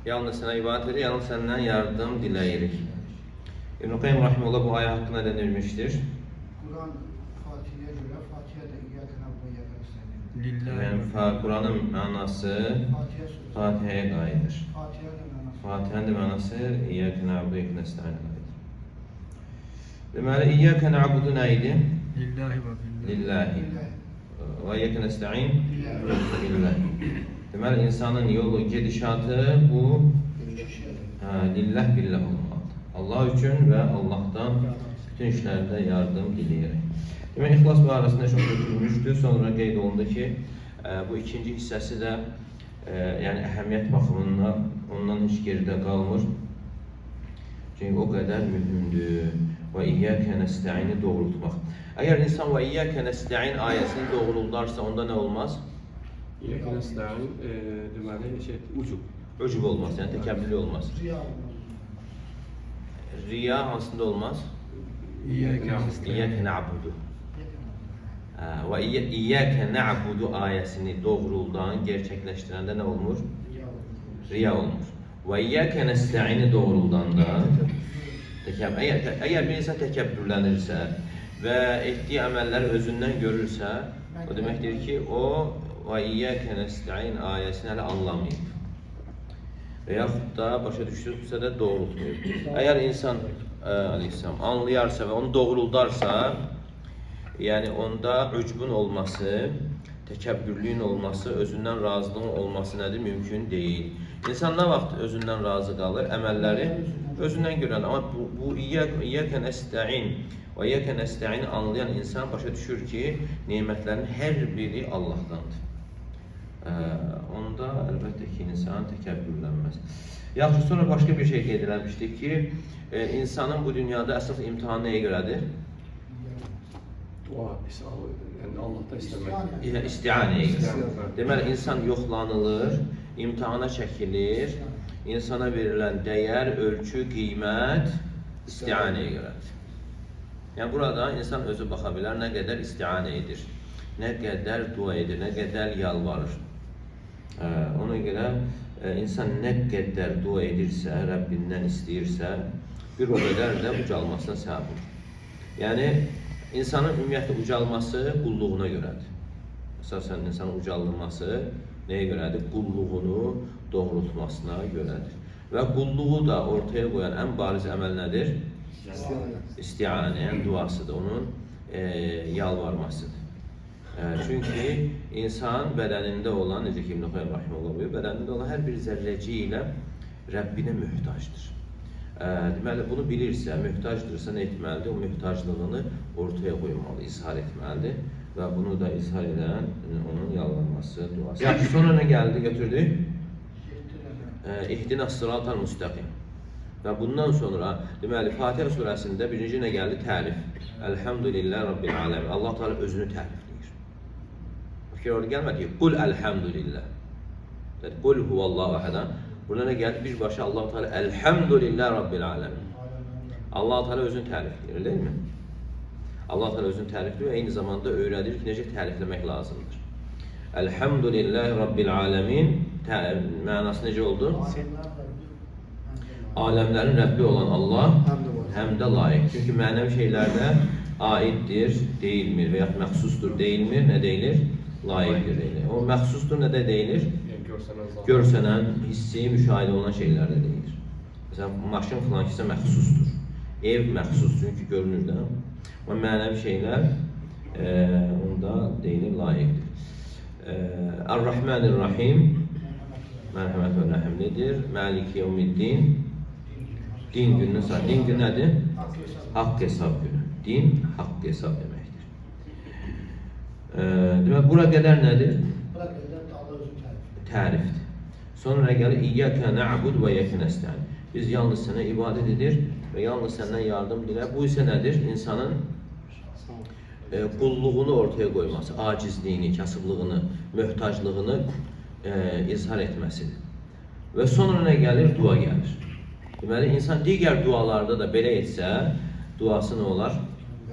Yalnız sənə ibadət edir, yalnız səndən yardım diləyirik. İbn-i Qayyim Rahimullah bu ayə haqqında denilmişdir. Kur'an Fatiha'ya göre Fatiha'da İyyâke na'budu ve İyyâke nestaîn. Yəni Quranın mənası Fatiha'ya qayıdır. Fatiha'nın da mənası İyyâke na'budu ve İyyâke nestaîn qayıdır. Deməli, İyyâke na'budu nə idi? Lillahi və billahi. Lillahi. Və İyyâke nestaîn? Lillahi. Deməli, insanın yolu, gedişatı bu lillah billah olmalıdır. Allah üçün və Allahdan bütün işlərdə yardım diləyərək. Demək, İxlas barəsində çox götürülmüşdür. Sonra qeyd olundu ki, bu ikinci hissəsi də yəni əhəmiyyət baxımından ondan heç geridə qalmır. Çünki o qədər mühümdür. Və İyyâke nestaîn'i doğrultmaq. Əgər insan və İyyâke nestaîn ayəsini doğruldarsa, onda nə olmaz? İyyâke nestaîn deməli ucub. Ucub olmaz, yəni təkəbbürlü olmaz. Riya hansında olmaz? İyyâke na'budu. Və İyyâke na'budu ayəsini doğruldan, gerçəkləşdirəndə nə olmur? Riya olmur. Və İyyâke nestaîn'i doğruldanda əgər bir insan təkəbbürlənirsə və etdiyi əməlləri özündən görürsə, o deməkdir ki, o və İyyâke nestaîn ayəsini hələ anlamayıb. Və yaxud da başa düşdürsə də doğrultmayıb. Əgər insan aleyhisselam anlayarsa və onu doğruldarsa, yəni onda ücbün olması, təkəbbürlüyün olması, özündən razılığın olması nədir? Mümkün deyil. İnsan nə vaxt özündən razı qalır? Əməlləri özündən görən. Amma bu İyyâke nestaîn və İyyâke nestaîn'i anlayan insan başa düşür ki, nemətlərin hər biri Allahdandır. Onda əlbəttə ki, insan təkəbbürlənməz. Yaxşı, sonra başqa bir şey qeyd eləmişdik ki, insanın bu dünyada əsas imtihanı nəyə görədir? Dua, yəni Allahdan istəmək. İstianəyə görə. Deməli, insan yoxlanılır, imtihana çəkilir, insana verilən dəyər, ölçü, qiymət istianəyə görədir. Yəni, burada insan özü baxa bilər, nə qədər istianə edir, nə qədər dua edir, nə qədər yalvarır. Ona görə insan nə qədər dua edirsə, Rəbbindən istəyirsə, bir o qədər də ucalmasına səbəb olur. Yəni, insanın ümumiyyətlə ucalması qulluğuna görədir. Əsasən insanın ucaldılması nəyə görədir? Qulluğunu doğrultmasına görədir. Və qulluğu da ortaya qoyan ən bariz əməl nədir? İstianə, yəni duasıdır, onun yalvarmasıdır. Çünki insan bədənində olan, necə ki İbn-i Qayyim Rahimullah buyur, bədənində olan hər bir zərrəci ilə Rəbbinə möhtacdır. Deməli, bunu bilirsə, möhtacdırsa nə etməlidir? O möhtaclığını ortaya qoymalı, izhar etməlidir. Və bunu da izhar edən onun yalvarması, duası. Yaxşı, sonra nə gəldi, götürdük? İhdina sıratal müstəqim. Və bundan sonra, deməli, Fatihə surəsində birinci nə gəldi? Tərif. Elhamdülillah Rabbil aləmin. Allah Teala özünü tərifləyir. Fikir orada gəlmədi ki, qul elhamdülillah. Qul huvallahu əhədən. Burada nə gəldi? Birbaşa Allah Teala elhamdülillah Rabbil aləmin. Allah Teala özünü tərifləyir, değil mi? Allah Teala özünü tərifləyir və eyni zamanda öyrədir ki, necə tərifləmək lazımdır. Elhamdülillah Rabbil aləmin mənası necə oldu? Aləmlərin Rəbbi olan Allah həmdə layiq. Çünki mənəvi şeylərdə aiddir, deyilmir və yaxud məxsusdur, deyilmir, nə deyilir? Layiqdir, deyilir. O məxsusdur, nə də deyilir? Görsənən, hissi, müşahidə olunan şeylərdə deyilir. Məsələn, maşın filan kisə məxsusdur. Ev məxsus, çünki görünür də. Amma mənəvi şeylər onda deyilir, layiqdir. Ar-Rahmanir-Rahim mərhəmət və rəhimlidir. Məlik yevmiddin din gününün saat. Din günü nədir? Haqq hesab günü. Din, haqq hesab deməkdir. Demək, bura qədər nədir? Tərifdir. Sonra gəlir İyyâke na'bud və İyyâke nestaîn. Biz yalnız sənə ibadət edir və yalnız səndən yardım dilər. Bu isə nədir? İnsanın qulluğunu ortaya qoyması, acizliyini, kasıblığını, möhtaclığını izhar etməsidir. Və sonra nə gəlir? Dua gəlir. Deməli, insan digər dualarda da belə etsə, duası nə olar?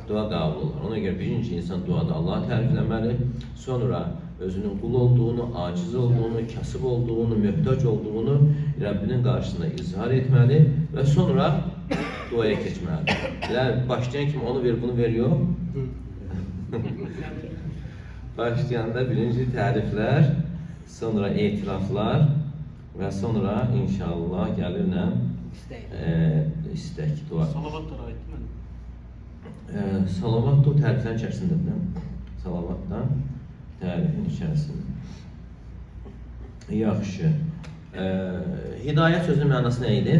Dua qəbul olar. Ona görə birinci insan duada Allahı tərifləməli, sonra özünün qul olduğunu, aciz olduğunu, kasıb olduğunu, möhtac olduğunu Rəbbinin qarşısında izhar etməli və sonra duaya keçməlidir. Başlayan kimi onu ver, bunu ver, yox. Başlayanda birinci təriflər, sonra etiraflar və sonra inşallah gəlir nə? İstək, dua. Salavat da aiddir mənə. Salavat da o təriflərin içərisindədir. Salavatdan tərifin içərisində. Yaxşı. Hidayət sözünün mənası nə idi?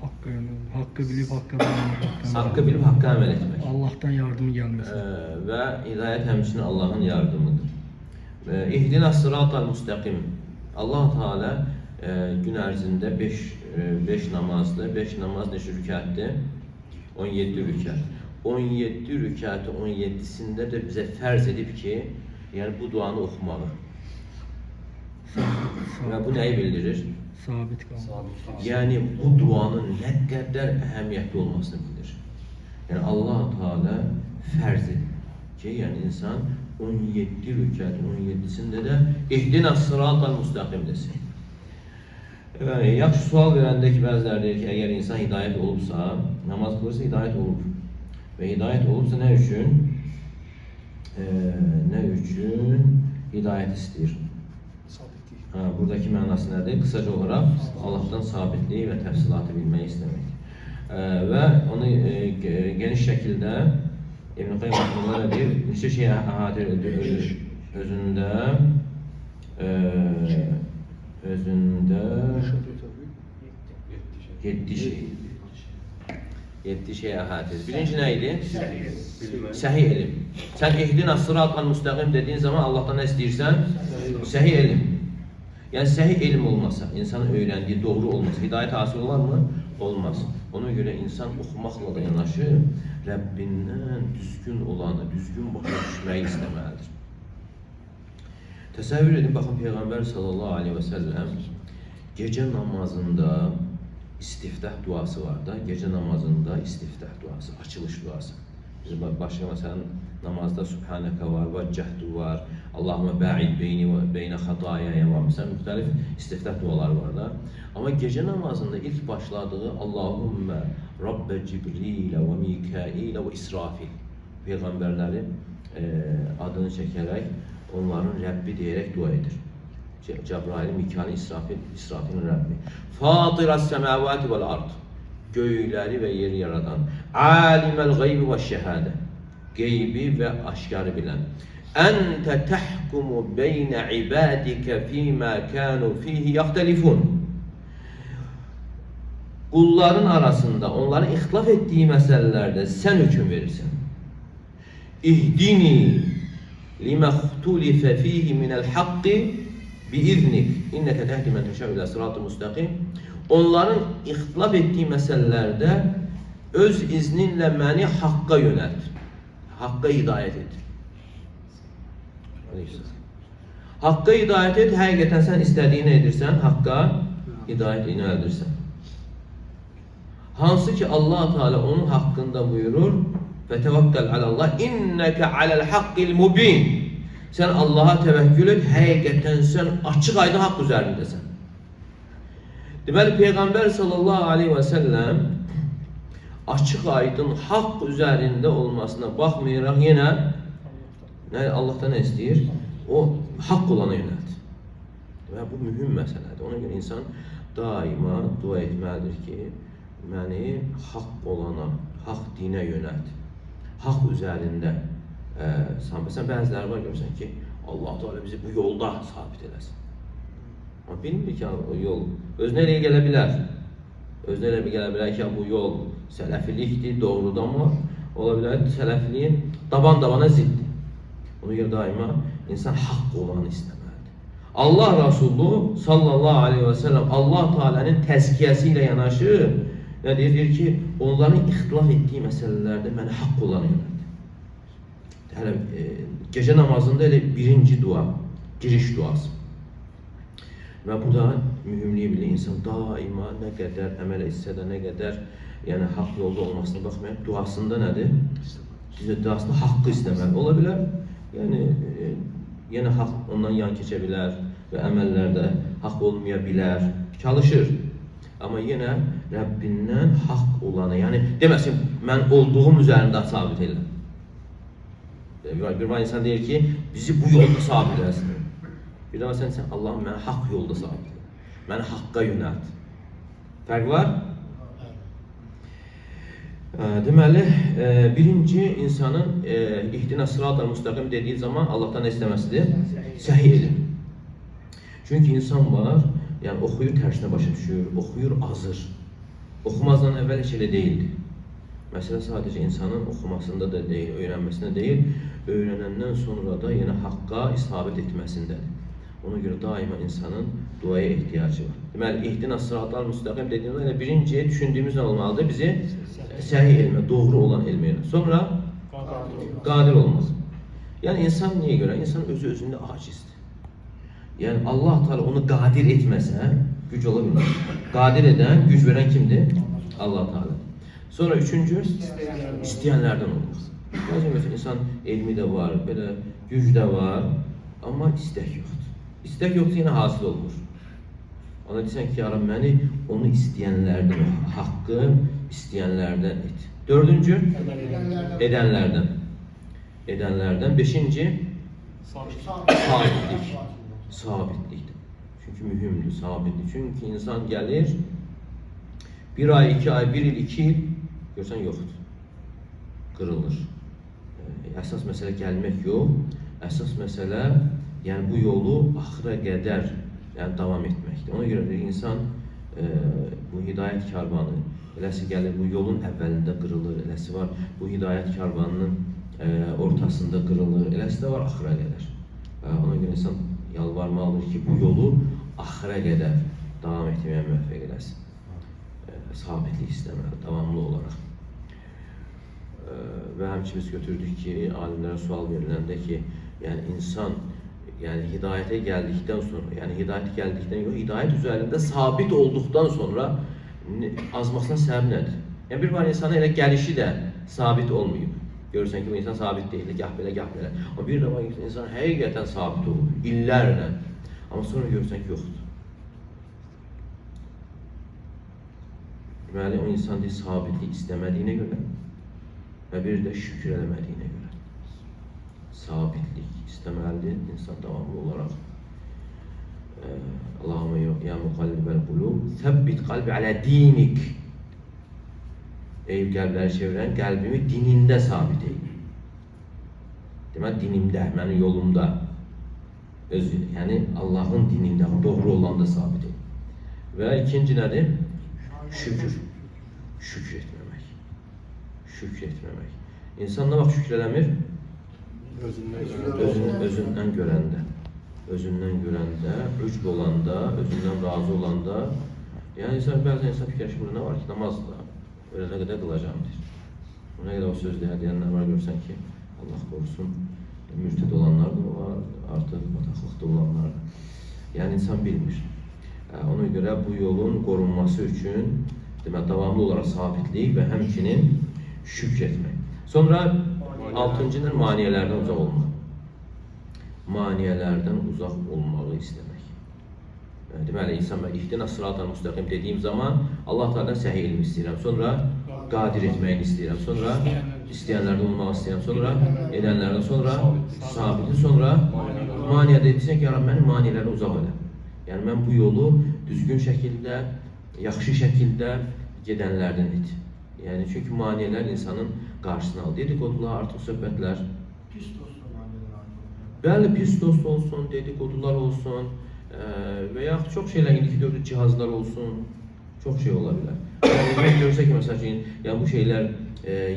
Hakkı bilip hakka bağlanmak. Haqqı bilib haqqa əməl etmək. Allah'tan yardımı gelmesi. Və hidayət həmçinin Allahın yardımıdır. İhdina sıratal müstəqim. Allah Teala gün ərzində 5 namazdır. 5 namaz neçə rükətdir? 17 rükət. 17 rükəti 17'sində də bizə fərz edib ki, yəni bu duanı oxumalı. Və bu nəyi bildirir? Sabit kalmak. Yəni bu duanın nə qədər əhəmiyyətli olmasını bildirir. Yəni Allah Teala fərz edib ki, yəni insan 17 rükətin 17'sində də ihdina sıratal müstəqim desin. Yaxşı sual verəndə ki, bəziləri deyir ki, əgər insan hidayət olubsa, namaz qılırsa hidayət olub. Və hidayət olubsa nə üçün? Nə üçün hidayət istəyir? Buradakı mənası nədir? Qısaca olaraq Allah'tan sabitliyi və təfsilatı bilməyi istəmək. Və onu geniş şəkildə İbn-i Qayyim Rahimehullah deyir, neçə şey əhatə edir özündə 7 şey. 7 şey əhatə edir. Birinci nə idi? Səhih elm. Sən ihdina sıratal müstəqim dediyin zaman Allah'tan nə istəyirsən? Səhih elm. Yəni səhih elm olmasa, insanın öyrəndiyi doğru olmasa, hidayət hasil olar mı? Olmaz. Ona görə insan oxumaqla da yanaşı, Rəbbindən düzgün olanı, düzgün başa düşməyi istəməlidir. Təsəvvür edin, baxın Peyğəmbər sallallahu aleyhi və səlləm gecə namazında istiftah duası var da, gecə namazında istiftah duası, açılış duası. Biz başqa məsələn namazda Subhanəkə var, Vəccəhdu var, Allahümə bə'id beyni və beynə xatayaya var. Məsələn, müxtəlif istiftah duaları var da. Amma gecə namazında ilk başladığı Allahümmə Rabbə Cibrilə və Mikailə və İsrafil Peyğəmbərləri adını çəkərək onların Rəbbi deyərək dua edir. Cəbrail, Mikail, İsrafilin Rəbbi. Fatiras səməvati vəl ard. Göyləri və yeri yaradan. Aliməl qeybi və şəhadə. Qeybi və aşkarı bilən. Əntə təhkumu beynə ibadikə fīmə kənu fīhi yaxtəlifun. Qulların arasında onların ixtilaf etdiyi məsələlərdə sən hüküm verirsən. İhdini liməxtulifə fīhi minəl haqqi biiznik. İnnəkə təhdi mən təşəv ilə sıratı müstəqim. Onların ixtilaf etdiyi məsələlərdə öz izninlə məni haqqa yönəlt. Haqqa hidayət et. Haqqa hidayət et, həqiqətən sən istədiyini edirsən, haqqa hidayət yönəldirsən. Hansı ki Allah Teala onun haqqında buyurur və təvəkkəl alallah innəkə aləl haqqil mubin. Sən Allaha təvəkkül et, həqiqətən sən açıq aydın haqq üzərindəsən. Deməli, Peyğəmbər sallallahu aleyhi və səlləm açıq aydın haqq üzərində olmasına baxmayaraq yenə Allah'tan nə istəyir? O haqq olana yönəldir. Və bu mühüm məsələdir. Ona görə insan daima dua etməlidir ki, məni haqq olana, haqq dinə yönəlt. Haqq üzərində sabitsən. Bəziləri var görürsən ki, Allah Teala bizi bu yolda sabit eləsin. Amma bilmir ki, o yol özünə elə gələ bilər. Özünə elə gələ bilər ki, bu yol sələfilikdir, doğrudan mı? Ola bilər ki, sələfiliyin daban-dabana ziddir. Ona görə daima insan haqq olanı istəməlidir. Allah Resulü sallallahu aleyhi və səlləm Allah Teala'nın təzkiyəsi ilə yanaşı nə deyir ki, onların ixtilaf etdiyi məsələlərdə məni haqq olanı yönəldir. Hələ gecə namazında elə birinci dua, giriş duası. Və bu da mühümliyi bilir. İnsan daima nə qədər əməl etsə də, nə qədər yəni haqq yolda olmasına baxmayaraq duasında nədir? Duasında haqqı istəməli ola bilər. Yəni yenə haqq ondan yan keçə bilər və əməllərdə haqq olmaya bilər. çalışır. Amma yenə Rəbbindən haqq olanı, yəni deməsin, mən olduğum üzərində sabit elə. Bir var insan deyir ki, bizi bu yolda sabit eləsin. Bir də sən Allahım məni haqq yolda sabit elə. Məni haqqa yönəlt. Fərq var? Deməli, birinci insanın ihdina sırat-ı müstəqim dediyi zaman Allahdan nə istəməsidir? Səhi elm. Çünki insan var, yəni oxuyur, tərsinə başa düşür, oxuyur, azır. Oxumazdan əvvəl heç elə deyildi. Məsələ sadəcə insanın oxumasında da deyil, öyrənməsində deyil, öyrənəndən sonra da yenə haqqa isabət etməsindədir. Ona görə daima insanın duaya ehtiyacı var. Deməli, ihdina sırat-ı müstəqim dediyimizdə birinci düşündüyümüz nə olmalıdır? Bizi səhi elmə, doğru olan elmə. Sonra qadir olmaz. Yəni insan niyə görə? İnsan özü-özündə acizdir. Yəni Allah Teala onu qadir etməsə, güc ola bilmez. Qadir edən, güc verən kimdir? Allah Teala. Sonra üçüncü, istəyənlərdən olmaz. Məsələn, insan elmi də var, belə güc də var, amma istək yoxdur. İstək yoxdur, yenə hasil olmur. Ona deyirsən ki, yarım məni onu istəyənlərdən, haqqı istəyənlərdən et. Dördüncü, edənlərdən. Edənlərdən. Beşinci, sabitlik. Sabitlikdir. Çünki mühümdür, sabitlik. Çünki insan gəlir, bir ay, 2 ay, 1 il, 2 il, görsən yoxdur. Qırılır. Əsas məsələ gəlmək yox, əsas məsələ yəni bu yolu axıra qədər davam etməkdir. Ona görə bir insan bu hidayət karvanı, eləsi gəlir bu yolun əvvəlində qırılır, eləsi var bu hidayət karvanının ortasında qırılır, eləsi də var axıra qədər. Ona görə insan yalvarmalıdır ki, bu yolu axıra qədər davam etməyə müvəffəq eləsin. Sabitlik istəməli, davamlı olaraq. Və həmçimiz götürdük ki, alimlərə sual veriləndə ki, yəni insan hidayətə gəldikdən sonra, hidayət üzərində sabit olduqdan sonra azmasına səbəb nədir? Yəni bir var insana elə gəlişi də sabit olmayıb. Görürsən ki, bu insan sabit deyil, gah belə, gah belə. Amma bir də var insan həqiqətən sabit olur, illərlə. Amma sonra görürsən ki, yoxdur. Deməli, o insan deyil, sabitlik istəmədiyinə görə və bir də şükür eləmədiyinə görə. Sabitlik istəməlidir insan davamlı olaraq. Allahümme ya muqallibəl qulub, səbbit qalbi alə dinik. Ey qəlbləri çevirən, qəlbimi dinində sabit et. Deməli, dinimdə, mənim yolumda, yəni Allahın dinində, doğru olanda sabit et. Və ikinci nədir? Şükür. Şükür etməmək. Şükür etməmək. İnsan nə vaxt şükür eləmir? Özündən görəndə. Özündən görəndə, ücb olanda, özündən razı olanda. Yəni bəzən insan fikirləşir, burada nə var ki, namazda. Ölənə qədər qılacam deyir. Ona qədər o söz deyənlər var, görürsən ki, Allah qorusun, mürtəd olanlar da var, artıq bataqlıqda olanlar da. Yəni insan bilmir. Ona görə bu yolun qorunması üçün davamlı olaraq sabitlik və həmçinin şükr etmək. Sonra 6-cı maniyələrdən uzaq olmaq. Maniyələrdən uzaq olmağı istəmək. Deməli, insan ihdina sırat-ı müstəqim dediyim zaman Allah Teala'dan səhi elmi istəyirəm, sonra qadir etməyini istəyirəm, sonra istəyənlərdən olmaq istəyirəm, sonra edənlərdən, sonra sabiti, sonra maniyyə deyirsən ki, mənim maniyələrdən uzaq elə. Yəni, mən bu yolu düzgün şəkildə, yaxşı şəkildə gedənlərdən et. Yəni, çünki maniyələr insanın qarşısını alır. Dedikodular, artıq söhbətlər. Pis dostlar maniyələr artıq. Bəli, pis dost olsun, dedikodular olsun və yaxud çox şeylər, indiki dövrdə cihazlar olsun, çox şey ola bilər. Yəni, görsə ki, məsəl üçün, bu şeylər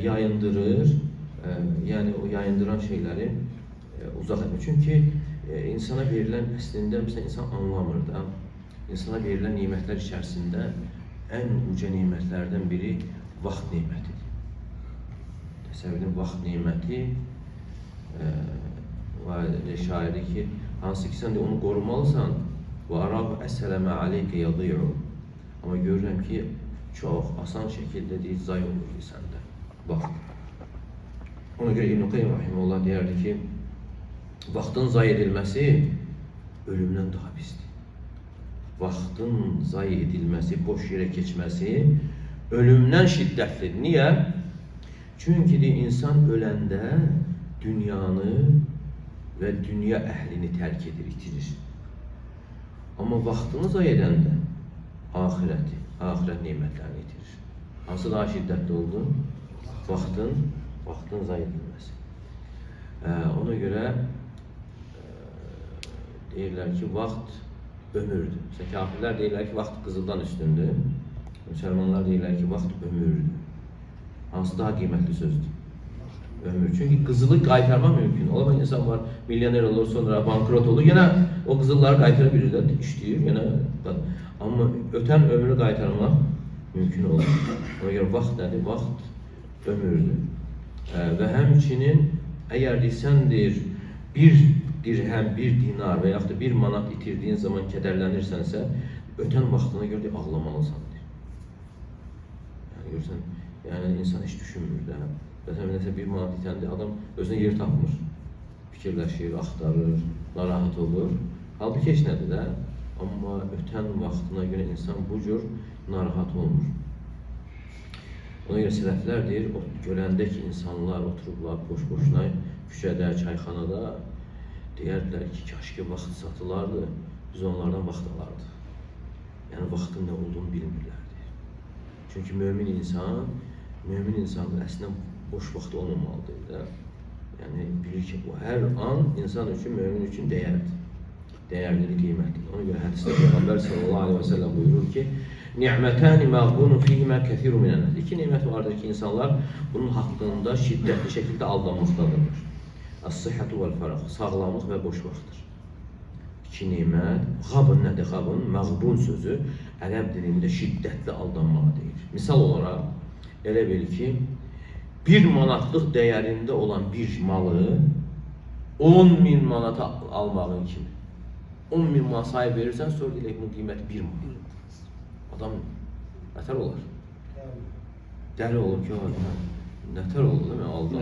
yayındırır, yəni o yayındıran şeyləri uzaq etmək. Çünki insana verilən əslində, məsələn, insan anlamır da, insana verilən nimətlər içərisində ən uca nimətlərdən biri vaxt nimətidir. Təsəvvürün vaxt niməti var şairi ki, hansı ki sən də onu qorumalısan və arabu əsələmə aleykə yadıyur. Amma görürəm ki, çox asan şəkildə deyil, zay olur səndə vaxt. Ona görə İbn-i Qayyim Rahimullah deyərdi ki, vaxtın zay edilməsi ölümdən daha pisdir. vaxtın zayi edilməsi, boş yerə keçməsi ölümdən şiddətlidir. Niyə? Çünki insan öləndə dünyanı və dünya əhlini tərk edir, itirir. Amma vaxtını zayi edəndə ahirəti, ahirət nemətlərini itirir. Hansı daha şiddətli oldu? Vaxtın zayi edilməsi. Ona görə deyirlər ki, vaxt ömürdür. Mesela kafirlər deyirlər ki, vaxt qızıldan üstündür. Müsəlmanlar deyirlər ki, vaxt ömürdür. Hansı daha qiymətli sözdür? Ömür. Çünki qızılı qaytarmaq mümkün. Ola bir insan var, milyoner olur, sonra bankrot olur. Yenə o qızılları qaytara bilirlər, işləyir. Yenə, amma ötən ömrü qaytarmaq mümkün olur. Ona görə vaxt nədir? Vaxt ömürdür. Və həmçinin əgər desəndir, bir dirhəm, bir dinar və yaxud da bir manat itirdiyin zaman kədərlənirsənsə, ötən vaxtına görə ağlamalısan. Yəni, görürsən, yəni insan heç düşünmür də. Məsələn, bir manat itəndə adam özünə yer tapmır, fikirləşir, axtarır, narahat olur. Halbuki heç nədir də, amma ötən vaxtına görə insan bu cür narahat olmur. Ona görə sələflər deyir, görəndə ki, insanlar oturublar boş-boşuna küçədə, çayxanada, deyərdilər ki, kaşki vaxt satılardı, biz onlardan vaxt alardı. Yəni, vaxtın nə olduğunu bilmirlərdi. Çünki mömin insan əslində boş vaxt olmamalıdır da. Yəni, bilir ki, bu hər an insan üçün, mömin üçün dəyərdir. Dəyərlidir, qiymətlidir. Ona görə hədisdə Peyğəmbər sallallahu aleyhi və səlləm buyurur ki, Ni'mətəni məğbunun fihimə kəthiru minənədir. İki nimət vardır ki, insanlar bunun haqqında şiddətli şəkildə aldanmaqdadırlar. As-sihhatu vəl-fəraq, sağlamlıq və boş vaxtdır. İki nimət, qabın nədir? Qabın, məğbun sözü ərəb dilində şiddətli aldanmağa deyir. Misal olaraq, elə bil ki, 1 manatlıq dəyərində olan bir malı 10.000 manata almağın kimi. 10.000 manat sahib verirsən, sonra deyilək, bunun qiyməti 1 manat. Adam nətər olar? Dəli olur ki, nətər oldu da mən aldım.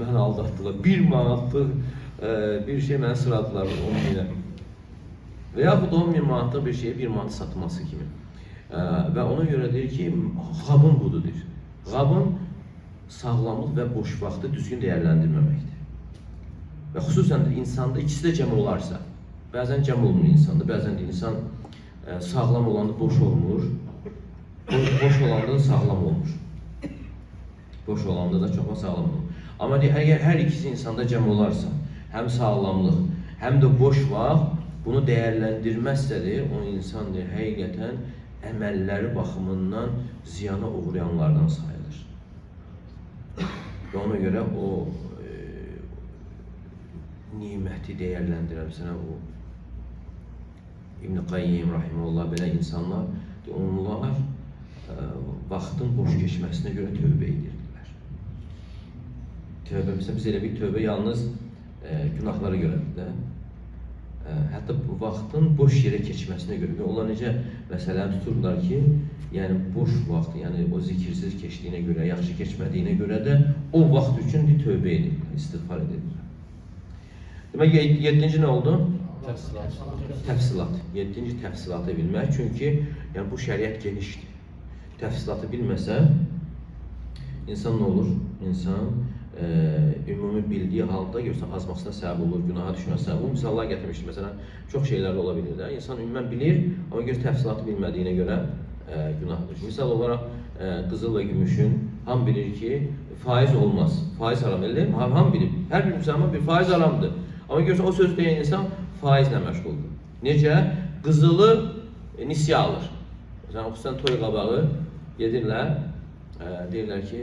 Mən aldatdılar. 1 manatlıq bir şey mənə sıradılar 10.000'ə. Və yaxud 10.000 manatlıq bir şeyə 1 manat satması kimi. Və ona görə deyir ki, qabın budur deyir. Qabın sağlamlıq və boş vaxtı düzgün dəyərləndirməməkdir. Və xüsusən də insanda ikisi də cəm olarsa, bəzən cəm olmur insanda, bəzən də insan sağlam olanda boş olmur, boş olanda da sağlam olmur. Boş olanda da çox sağlam olur. Amma əgər hər ikisi insanda cəm olarsa, həm sağlamlıq, həm də boş vaxt, bunu dəyərləndirməzsədir, o insan həqiqətən əməlləri baxımından ziyana uğrayanlardan sayılır. Və ona görə o niməti dəyərləndirən, məsələn, o İbn Qayyim rahimehullah belə insanlar, onlar vaxtın boş keçməsinə görə tövbə edirdilər. Tövbə, məsələn, biz elə bir tövbə yalnız günahlara görədir də. Hətta bu vaxtın boş yerə keçməsinə görə. Onlar necə məsələni tuturlar ki, yəni boş vaxt, yəni o zikirsiz keçdiyinə görə, yaxşı keçmədiyinə görə də o vaxt üçün bir tövbə edirlər, istiğfar edirlər. Demək, 7-ci nə oldu? Təfsilat. 7-ci təfsilatı bilmək. Çünki yəni, bu şəriət genişdir. Təfsilatı bilməsə, insan nə olur? İnsan ümumi bildiyi halda görürsən, azmasına səbəb olur, günaha düşməsinə səbəb olur. Misallar gətirmişdir. Məsələn, çox şeylər ola bilir də. İnsan ümumən bilir, amma görə təfsilatı bilmədiyinə görə günah düşür. Misal olaraq, qızıl və gümüşün ham bilir ki, faiz olmaz. Faiz haram elə, ham bilir. Hər bir müsəlman bir faiz haramdır. Amma görürsən, o söz deyən insan faizlə məşğuldur. Necə? Qızılı nisyə alır. Məsələn, xüsusən toy qabağı gedirlər, deyirlər ki,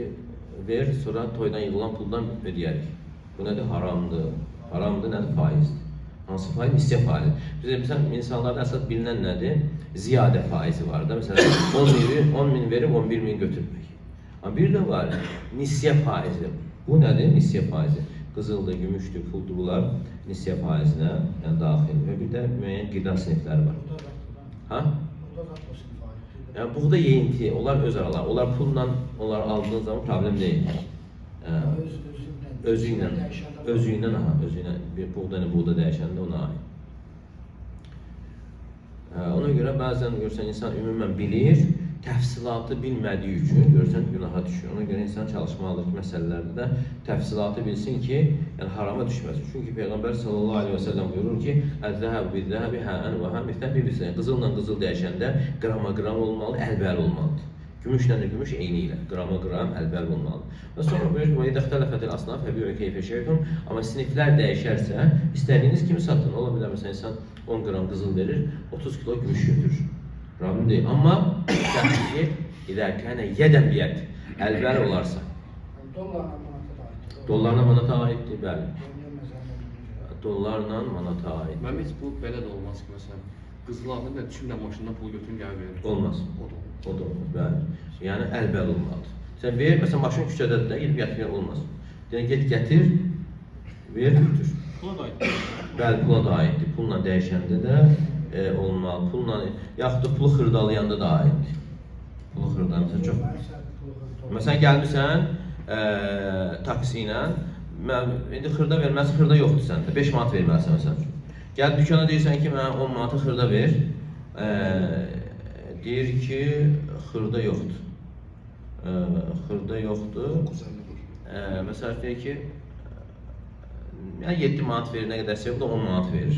ver, sonra toydan yığılan puldan ödəyərik. Bu nədir? Haramdır. Haramdır, nədir? Faizdir. Hansı faiz? Nisyə faizi. Məsələn, insanlarda əsas bilinən nədir? Ziyadə faizi var da. Məsələn, 10.000 verib 11.000 götürmək. Amma bir də var, nisyə faizi. Bu nədir? Nisyə faizi. Qızıldır, gümüşdür, puldur, bunlar nisyə faizinə daxil və bir də müəyyən qida sinifləri var. Ha? Yəni, buğda yeyinti, onlar öz aralar. Onlar pulla onları aldığın zaman problem deyil. Özü ilə, bir buğda dəyişəndə ona aid. Ona görə bəzən görürsən insan ümumən bilir, təfsilatı bilmədiyi üçün görürsən günaha düşür. Ona görə insan çalışmalıdır ki, məsələlərdə də təfsilatı bilsin ki, yəni harama düşməsin. Çünki Peyğəmbər sallallahu aleyhi və səlləm buyurur ki, "Əz-zəhəb biz-zəhəbi həən və həm mitəbi-bisə." Qızılla qızıl dəyişəndə qrama-qram olmalı, əlbəl olmalıdır. Gümüşlə də gümüş eyni ilə, qrama-qram əlbəl olmalıdır. Və sonra buyurur ki, "Və idəxtələfətil asnaf fəbi'u keyfə şeytum." Amma siniflər dəyişərsə, istədiyiniz kimi satın. Ola bilər məsələn insan 10 qram qızıl verir, 30 kilo gümüş götürür. Problem deyil. Amma şərti idə kənə yedən biyət, əlbəl olarsa. Dollarla manata da aiddir. Dollarla manata aiddir, bəli. Dünya məzəmmətində. Dollarla manata aiddir. Mənim heç bu belə də olmaz ki, məsələn, qızıl aldım və düşümlə maşından pul götürüm gəlib verir. Olmaz. O da olmaz. O da olmaz, bəli. Yəni əlbəl olmalıdır. Sən ver, məsələn maşın küçədədir də, gedib gətir, olmaz. Yəni get gətir, ver, götür. Pula da aiddir. Bəli, pula da aiddir. Pulla dəyişəndə də olmalı. Pulla, yaxud da pulu xırdalayanda da aiddir. Pulu xırdalayanda çox. Məsələn gəlmirsən taksi ilə, indi xırda verməsi xırda yoxdur səndə. 5 manat verməlisən məsələn. Gəl dükana deyirsən ki, mənə 10 manatı xırda ver. Deyir ki, xırda yoxdur. Xırda yoxdur. Məsələn deyir ki, 7 manat verir, nə qədərsə yox da 10 manat verir.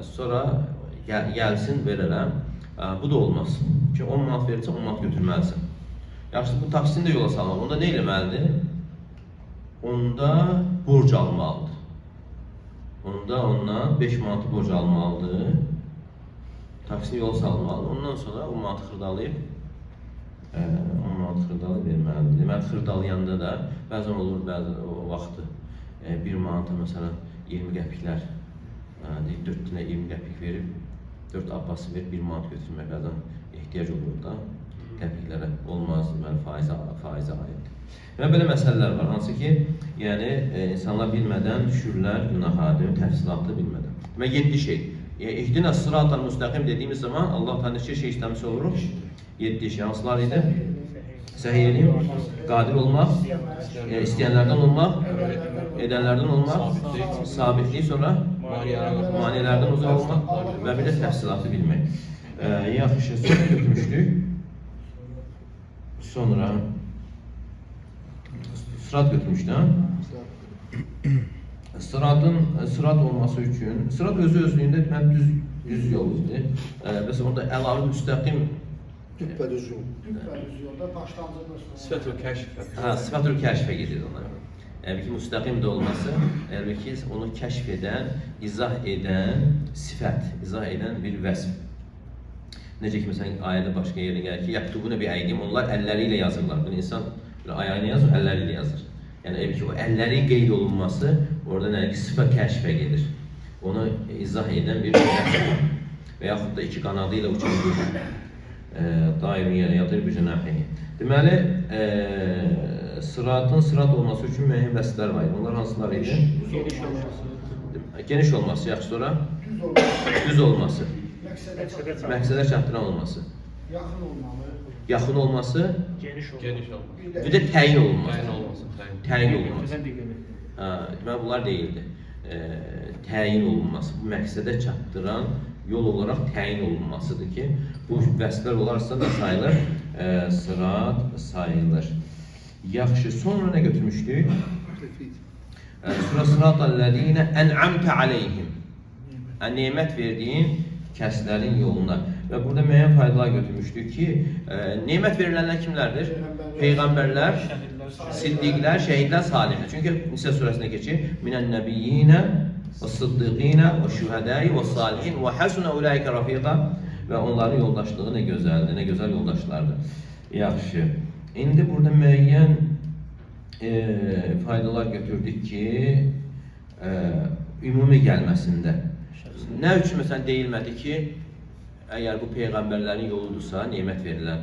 Sonra gəlsin verərəm. Bu da olmaz. Çünki 10 manat verirsə 10 manat götürməlisən. Yaxşı, bu taksini də yola salmaq. Onda nə eləməlidir? Onda borc almalıdır. Onda ondan 5 manatı borc almalıdır. Taksini yola salmalıdır. Ondan sonra o manatı xırdalayıb 10 manatı xırdalayıb verməlidir. Deməli, xırdalayanda da bəzən olur, bəzən o vaxtı 1 manata məsələn 20 qəpiklər 4 dənə 20 qəpik verib 4 abbası verib 1 manat götürmək bəzən ehtiyac olur da qəpiklərə olmaz, deməli faizə aiddir. Və belə məsələlər var, hansı ki, yəni insanlar bilmədən düşürlər günaha, təfsilatı bilmədən. Və 7 şey. İhdinə sırat-ı müstəqim dediyimiz zaman Allah Teala neçə şey istəmiş oluruq? 7 şey. Hansılar idi? Səhiy eləyim, qadir olmaq, istəyənlərdən olmaq, edənlərdən olmaq, sabitlik, sonra manilərdən uzaq olmaq və bir də təfsilatı bilmək. Yaxşı, sonra götürmüşdük. Sonra sırat götürmüşdük. Sırat olması üçün, sırat özü-özlüyündə düz yol idi. Məsələn, orada əlavə müstəqim Düppədüz yolda başlandıqdan sonra. Sifət-ül kəşf. Sifət-ül kəşfə gedir onlar. Əlbəttə ki, müstəqim də olması, əlbəttə ki, onu kəşf edən, izah edən sifət, izah edən bir vəsf. Necə ki, məsələn, ayədə başqa yerdə gəlir ki, yaktubuna bi əydim, onlar əlləri ilə yazırlar. Bir insan ayağını yazır, əlləri ilə yazır. Yəni, əlbəttə ki, o əllərin qeyd olunması orada nə ki, sifət kəşfə gedir. Onu izah edən bir vəsf. Və yaxud da iki qanadı ilə uçan bir daimi yerə yadır bir cənəhiyi. Deməli, sırat olması üçün müəyyən vəsflər var. Onlar hansılar idi? Geniş olması, yaxşı sonra? Düz olması. Məqsədə çatdıran olması. Yaxın olması. Geniş olması. Bir də təyin olunması. Təyin olması. Təyin olunması. Deməli, bunlar deyildi. Təyin olunması, bu məqsədə çatdıran yol olaraq təyin olunmasıdır ki, bu vəsflər olarsa da sayılır, sırat sayılır. Yaxşı, sonra nə götürmüşdük? Sırat-əl-ləzīnə ən'amtə aleyhim. Nemət verdiyin kəslərin yoluna. Və burada müəyyən faydalar götürmüşdük ki, nemət verilənlər kimlərdir? Peyğəmbərlər, siddiqlər, şəhidlər, salihlər. Çünki Nisə surəsində keçir, minən-nəbiyyinə və sıddiqinə və şühədəyi və salihin və həsunə uləykə rafiqa və onların yoldaşlığı nə gözəldir, nə gözəl yoldaşlardır. Yaxşı. İndi burada müəyyən faydalar götürdük ki, ümumi gəlməsində. Nə üçün məsələn deyilmədi ki, əgər bu Peyğəmbərlərin yoludursa, nemət verirlər.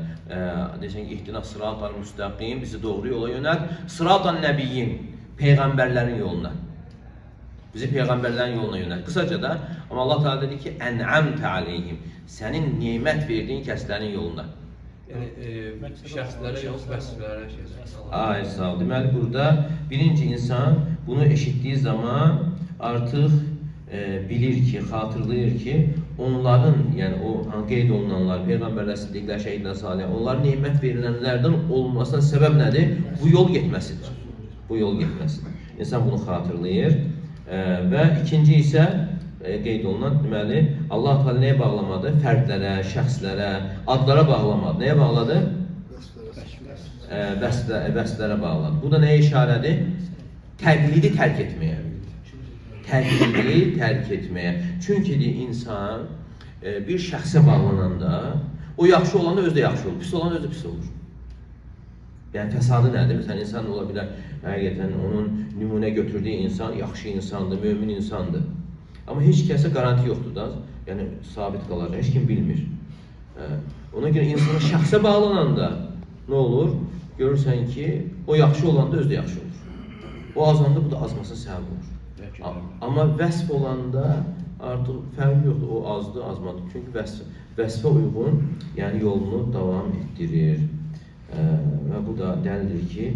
Desən ki, ihdina sırat-ı müstəqim, bizi doğru yola yönəlt, sırat-ı nəbiyyin, Peyğəmbərlərin yoluna. Bizi Peyğəmbərlərin yoluna yönəlt. Qısaca da, amma Allah Teala dedi ki, ən'amtə aleyhim, sənin nemət verdiyin kəslərin yoluna. Yəni, şəxslərə yox, vəsflərə Ay, sağ ol. Deməli, burada birinci insan bunu eşitdiyi zaman artıq bilir ki, xatırlayır ki, onların, yəni o qeyd olunanlar, Peyğəmbərlər, siddiqlər, şəhidlər, salihlər, onların nemət verilənlərdən olmasına səbəb nədir? Bu yol getməsidir. Bu yol getməsidir. İnsan bunu xatırlayır və ikinci isə qeyd olunan, deməli, Allah Teala nəyə bağlamadı? Fərdlərə, şəxslərə, adlara bağlamadı. Nəyə bağladı? Vəsflərə bağladı. Bu da nəyə işarədir? Təqlidi tərk etməyə. Təqlidi tərk etməyə. Çünki insan bir şəxsə bağlananda, o yaxşı olanda özü də yaxşı olur, pis olanda özü də pis olur. Yəni fəsadı nədir? Məsələn, insan ola bilər, həqiqətən onun nümunə götürdüyü insan yaxşı insandır, mömin insandır. Amma heç kəsə garanti yoxdur da, yəni sabit qalacaq, heç kim bilmir. Ona görə insana şəxsə bağlananda nə olur? Görürsən ki, o yaxşı olanda özü də yaxşı olur. O azanda bu da azmasına səbəb olur. Amma vəsf olanda artıq fərqi yoxdur, o azdır, azmadır. Çünki vəsfə uyğun, yəni yolunu davam etdirir. Və bu da dəlildir ki,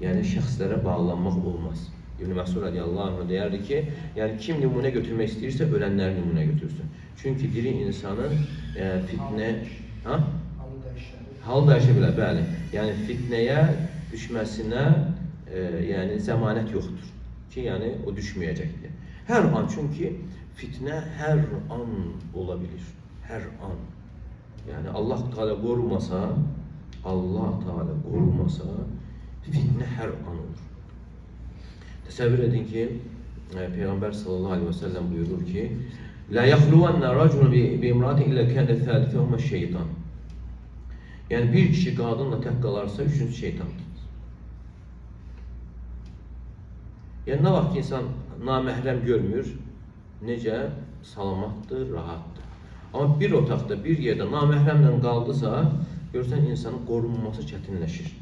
yəni şəxslərə bağlanmaq olmaz. İbn Məsud radiyallahu anh deyərdi ki, yəni kim nümunə götürmək istəyirsə, ölənləri nümunə götürsün. Çünki diri insanın fitnə... Hal dəyişə bilər, bəli. Yəni fitnəyə düşməsinə yəni zəmanət yoxdur ki, yəni o düşməyəcəkdir. Hər an, çünki fitnə hər an ola bilir. Hər an. Yəni Allah Teala qorumasa, fitnə hər an olur. Təsəvvür edin ki, Peyğəmbər sallallahu aleyhi və səlləm buyurur ki, "Lə yaxluvannə racun bi imratin illə kənə thəlithəhumə şeytan." Yəni bir kişi qadınla tək qalarsa, üçüncü şeytandır. Yəni nə vaxt ki, insan naməhrəm görmür, necə salamatdır, rahatdır. Amma bir otaqda, bir yerdə naməhrəmlə qaldısa, görürsən insanın qorunması çətinləşir.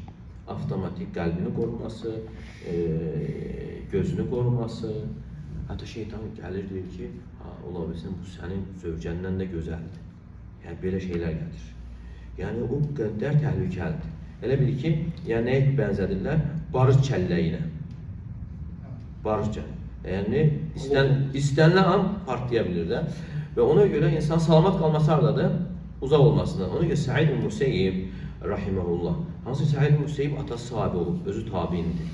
Avtomatik qəlbini qoruması, gözünü qoruması. Hətta şeytan gəlir, deyir ki, ola bilsin, bu sənin zövcəndən də gözəldir. Yəni belə şeylər gəlir. Yəni o qədər təhlükəlidir. Elə bil ki, yəni nəyə bənzədirlər? Barış çəlləyinə. Barış çəlləyi. Yəni istənilən an partlaya bilir də. Və ona görə insan salamat qalması hardadır? Uzaq olmasından. Ona görə Səid Museyyib rahimehullah. Hansı Səid Museyyib atası sahabi olub, özü tabiindir.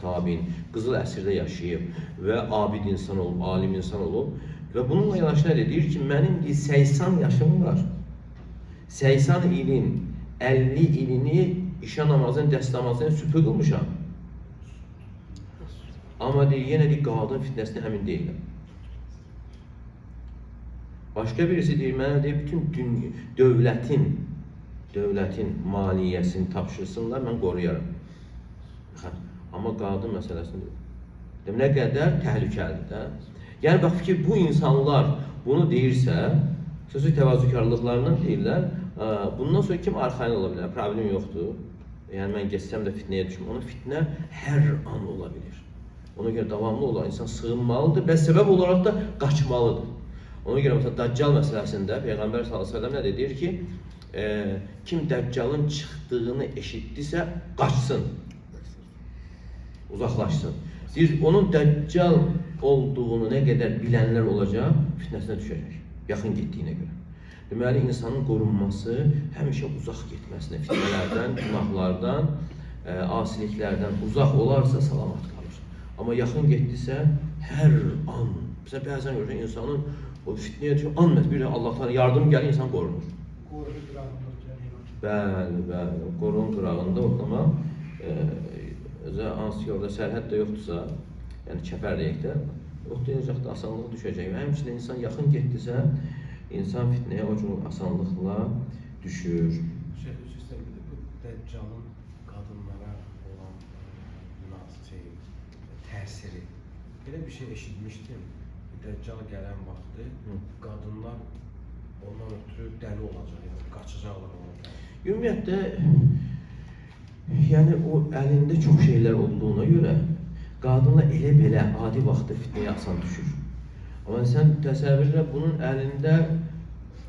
Tabiin, qızıl əsrdə yaşayıb və abid insan olub, alim insan olub. Və bununla yanaşı nə deyir ki, mənim 80 yaşım var. 80 ilin 50 ilini işə namazın, dəst namazını sübhü qılmışam. Amma deyir, yenə deyir, qadın fitnəsinə əmin deyiləm. Başqa birisi deyir, mənə deyir, bütün dövlətin maliyyəsini tapşırsınlar, mən qoruyaram. Amma qadın məsələsini deyir. Nə qədər təhlükəlidir də. Yəni, bax ki, bu insanlar bunu deyirsə, sözü təvazükarlıqlarından deyirlər, bundan sonra kim arxayın ola bilər, problem yoxdur. Yəni, mən geçsəm də fitnəyə düşməm. Ona fitnə hər an ola bilir. Ona görə davamlı olan insan sığınmalıdır və səbəb olaraq da qaçmalıdır. Ona görə məsələn, Dəccal məsələsində Peyğəmbər s.ə.v nə deyir ki, kim Dəccalın çıxdığını eşitdisə, qaçsın, uzaqlaşsın. Deyir, onun Dəccal olduğunu nə qədər bilənlər olacaq, fitnəsinə düşəcək, yaxın getdiyinə görə. Deməli, insanın qorunması həmişə uzaq getməsinə, fitnələrdən, günahlardan, asiliklərdən uzaq olarsa salamat qalır. Amma yaxın getdisə, hər an, məsələn, bəzən görürsən, insanın o fitnəyə düşür, anmət, bir Allah'tan yardım gəlir, insan qorunur. Bəli, qorun qırağında otlamaq, hansı ki, orada sərhəd də yoxdursa, yəni kəpər deyək də, otlayacaq da asanlıq düşəcək. Və həmçində insan yaxın getdisə, insan fitnəyə o cür asanlıqla düşür. Bu Dəccalın qadınlara olan təsiri, belə bir şey eşitmişdim. Dəccal gələn vaxtı qadınlar ondan ötürü dəli olacaq, yəni qaçacaqlar ondan. Ümumiyyətlə, yəni o əlində çox şeylər olduğuna görə qadınlar elə-belə adi vaxtda fitnəyə asan düşür. Amma sən təsəvvürlə bunun əlində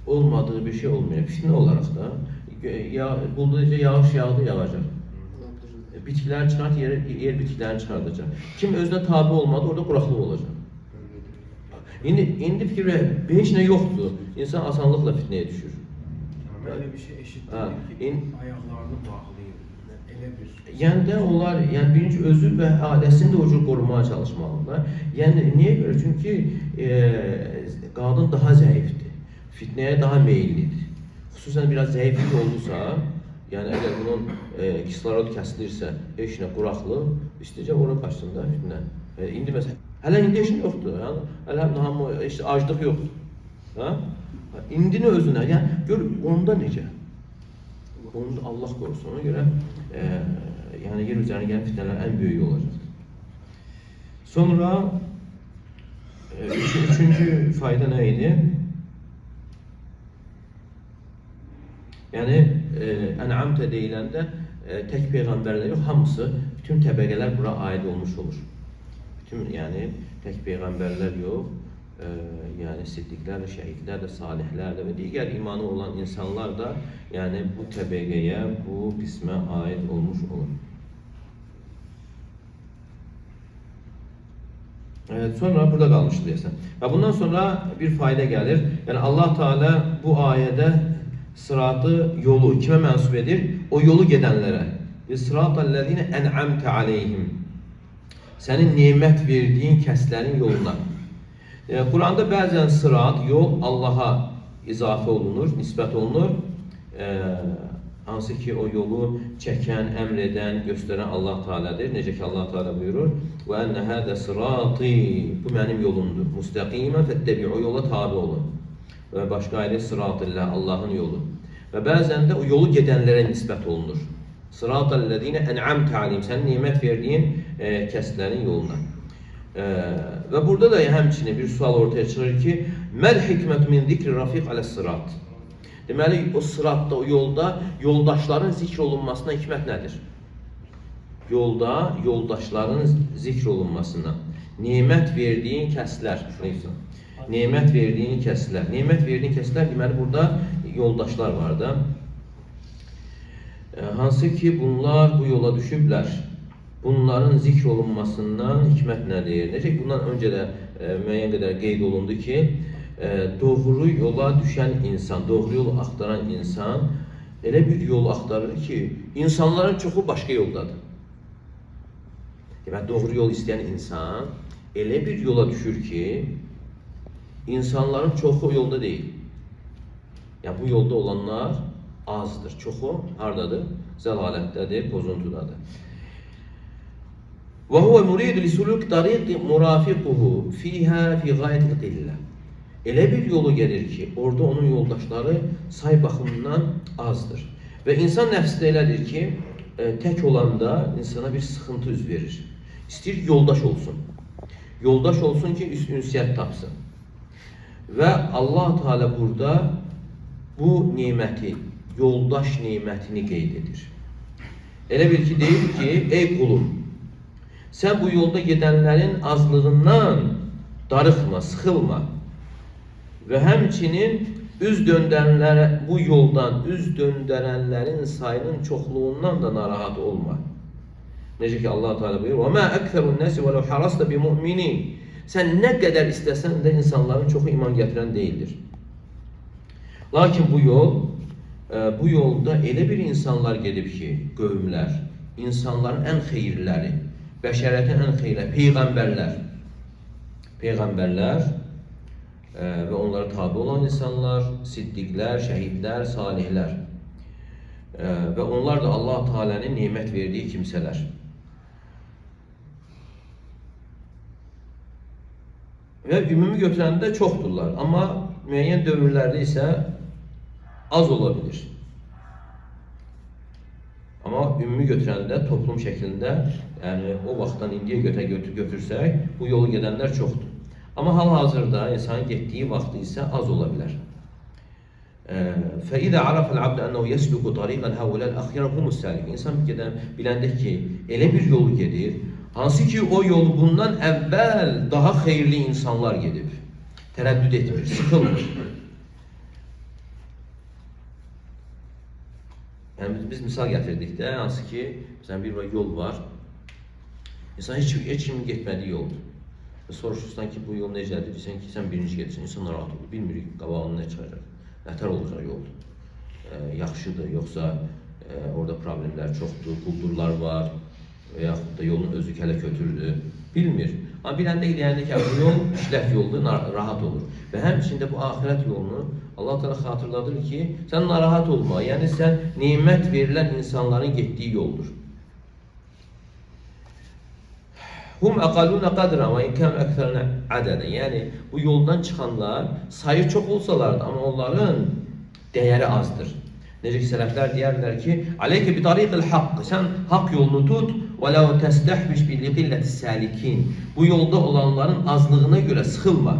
olmadığı bir şey olmayacaq. Fitnə olaraq da, bulduqca yağış yağdı, yağacaq. Bitkiləri çıxart, yer bitkilərini çıxardacaq. Kim özünə tabi olmadı, orada quraqlıq olacaq. İndi fikir ver, heç nə yoxdur. İnsan asanlıqla fitnəyə düşür. Mən elə bir şey Ha, eşitdim ki, ayaqlarını bağlayıb. Elə bir Yəni də onlar, yəni birinci özü və ailəsini də o cür qorumaya çalışmalıdırlar. Yəni niyə görə? Çünki qadın daha zəifdir. Fitnəyə daha meyillidir. Xüsusən biraz zəiflik oldusa, yəni əgər bunun kislorod kəsilirsə, heç nə quraqlıq, istəyəcək ora qaçsın da fitnə. İndi məsələn, hələ indi heç nə yoxdur. Yəni, hələ hamı heç aclıq yoxdur. Ha? İndini özünə, yəni gör onda necə? Onu Allah qorusun. Ona görə yəni yer üzərində gələn fitnələr ən böyük olacaq. Sonra üçüncü fayda nə idi? Yəni Ən'amtə deyiləndə tək peyğəmbərlər yox, hamısı, bütün təbəqələr bura aid olmuş olur. Bütün yəni tək peyğəmbərlər yox, yəni siddiqlər də, şəhidlər də, salihlər də və digər imanı olan insanlar da yəni bu təbəqəyə, bu qismə aid olmuş olur. Sonra burada qalmışdı deyəsən. Və bundan sonra bir fayda gəlir. Yəni Allah Teala bu ayədə sıratı, yolu kimə mənsub edir? O yolu gedənlərə. Sıratəl-ləzīne ən'amtə aleyhim. Sənin nemət verdiyin kəslərin yoluna. Quranda bəzən sırat, yol Allaha izafə olunur, nisbət olunur. Hansı ki o yolu çəkən, əmr edən, göstərən Allah Teala'dır. Necə ki Allah Teala buyurur: "Və enne hada sirati." Bu mənim yolumdur. Müstəqimən fəttəbi'u, yola tabe olun. Və başqa ayrı sıratillah, Allahın yolu. Və bəzən də o yolu gedənlərə nisbət olunur. Sıratəl-ləzīne ən'amtə aleyhim, sənin nemət verdiyin kəslərin yoluna. Və burada da həmçinin bir sual ortaya çıxır ki, məl hikmət min zikri rafiq aləs-sırat. Deməli, o sıratda, o yolda yoldaşların zikr olunmasına hikmət nədir? Yolda yoldaşların zikr olunmasına. Nemət verdiyin kəslər. Nemət verdiyin kəslər. Nemət verdiyin kəslər, deməli, burada yoldaşlar var da. Hansı ki, bunlar bu yola düşüblər. Bunların zikr olunmasından hikmət nədir? Necə ki, bundan öncə də müəyyən qədər qeyd olundu ki, doğru yola düşən insan, doğru yolu axtaran insan elə bir yol axtarır ki, insanların çoxu başqa yoldadır. Deməli, doğru yol istəyən insan elə bir yola düşür ki, insanların çoxu yolda deyil. Yəni, bu yolda olanlar azdır. Çoxu haradadır? Zəlalətdədir, pozuntudadır. وَهُوَ مُرِيدُ لِسُلُوكِ طَرِيقِ مُرَافِقُهُ فِيهَا فِي غَايَةِ الْقِلَّةِ. Elə bir yolu gelir ki, orada onun yoldaşları say baxımından azdır. Və insan nəfsi də elədir ki, tək olanda insana bir sıxıntı üz verir. İstəyir yoldaş olsun. Yoldaş olsun ki, ünsiyyət tapsın. Və Allah Teala burada bu neməti, yoldaş nemətini qeyd edir. Elə bir ki, deyir ki, ey qulum, sən bu yolda gedənlərin azlığından darıxma, sıxılma. Və həmçinin bu yoldan üz döndərənlərin sayının çoxluğundan da narahat olma. Necə ki Allah Teala buyurur: "Və mə əksərun nəsi və ləv harasta bi mu'minin." Sən nə qədər istəsən də insanların çoxu iman gətirən deyildir. Lakin bu yolda elə bir insanlar gedib ki, qövmlər, insanların ən xeyirləri, bəşəriyyətin ən xeyirləri, peyğəmbərlər və onlara tabi olan insanlar, siddiqlər, şəhidlər, salihlər və onlar da Allah Teala'nın nemət verdiyi kimsələr. Və ümumi götürəndə çoxdurlar, amma müəyyən dövrlərdə isə az ola bilir. Amma ümumi götürəndə toplum şəklində, yəni o vaxtdan indiyə götürsək, bu yolu gedənlər çoxdur. Amma hal-hazırda insanın getdiyi vaxtı isə az ola bilər. فَإِذَا عَرَفَ الْعَبْدَ أَنَّهُ يَسْلُكُ طَرِيقًا هَؤُلَاءِ الْأَخْيَارِ هُمُ السَّالِكُونَ. İnsan biləndə ki, elə bir yolu gedir, hansı ki o yolu bundan əvvəl daha xeyirli insanlar gedib. Tərəddüd etmir, sıxılmır. Yəni biz misal gətirdik də, hansı ki, məsələn bir yol var, insan heç kimin getmədiyi yoldur. Soruşursan ki, bu yol necədir? Deyirsən ki, sən birinci gedirsən, insan narahat olur. Bilmirik, qabağına nə çıxacaq, nətər olacaq yol. Yaxşıdır, yoxsa orada problemlər çoxdur, quldurlar var və yaxud da yolun özü kələ kötürdür. Bilmir. Amma biləndə deyəndə ki, bu yol işlək yoldur, rahat olur. Və həmçində bu axirət yolunu Allah Teala xatırladır ki, sən narahat olma. Yəni sən nemət verilən insanların getdiyi yoldur. Hum aqalluna qadran və in kan aktharuna adadan. Yəni bu yoldan çıxanlar sayı çox olsalar da, amma onların dəyəri azdır. Necə ki, sələflər deyərlər ki, "Aleyke bi tariqil haqq." Sən haqq yolunu tut, və la tastahbish bi liqillati salikin. Bu yolda olanların azlığına görə sıxılma.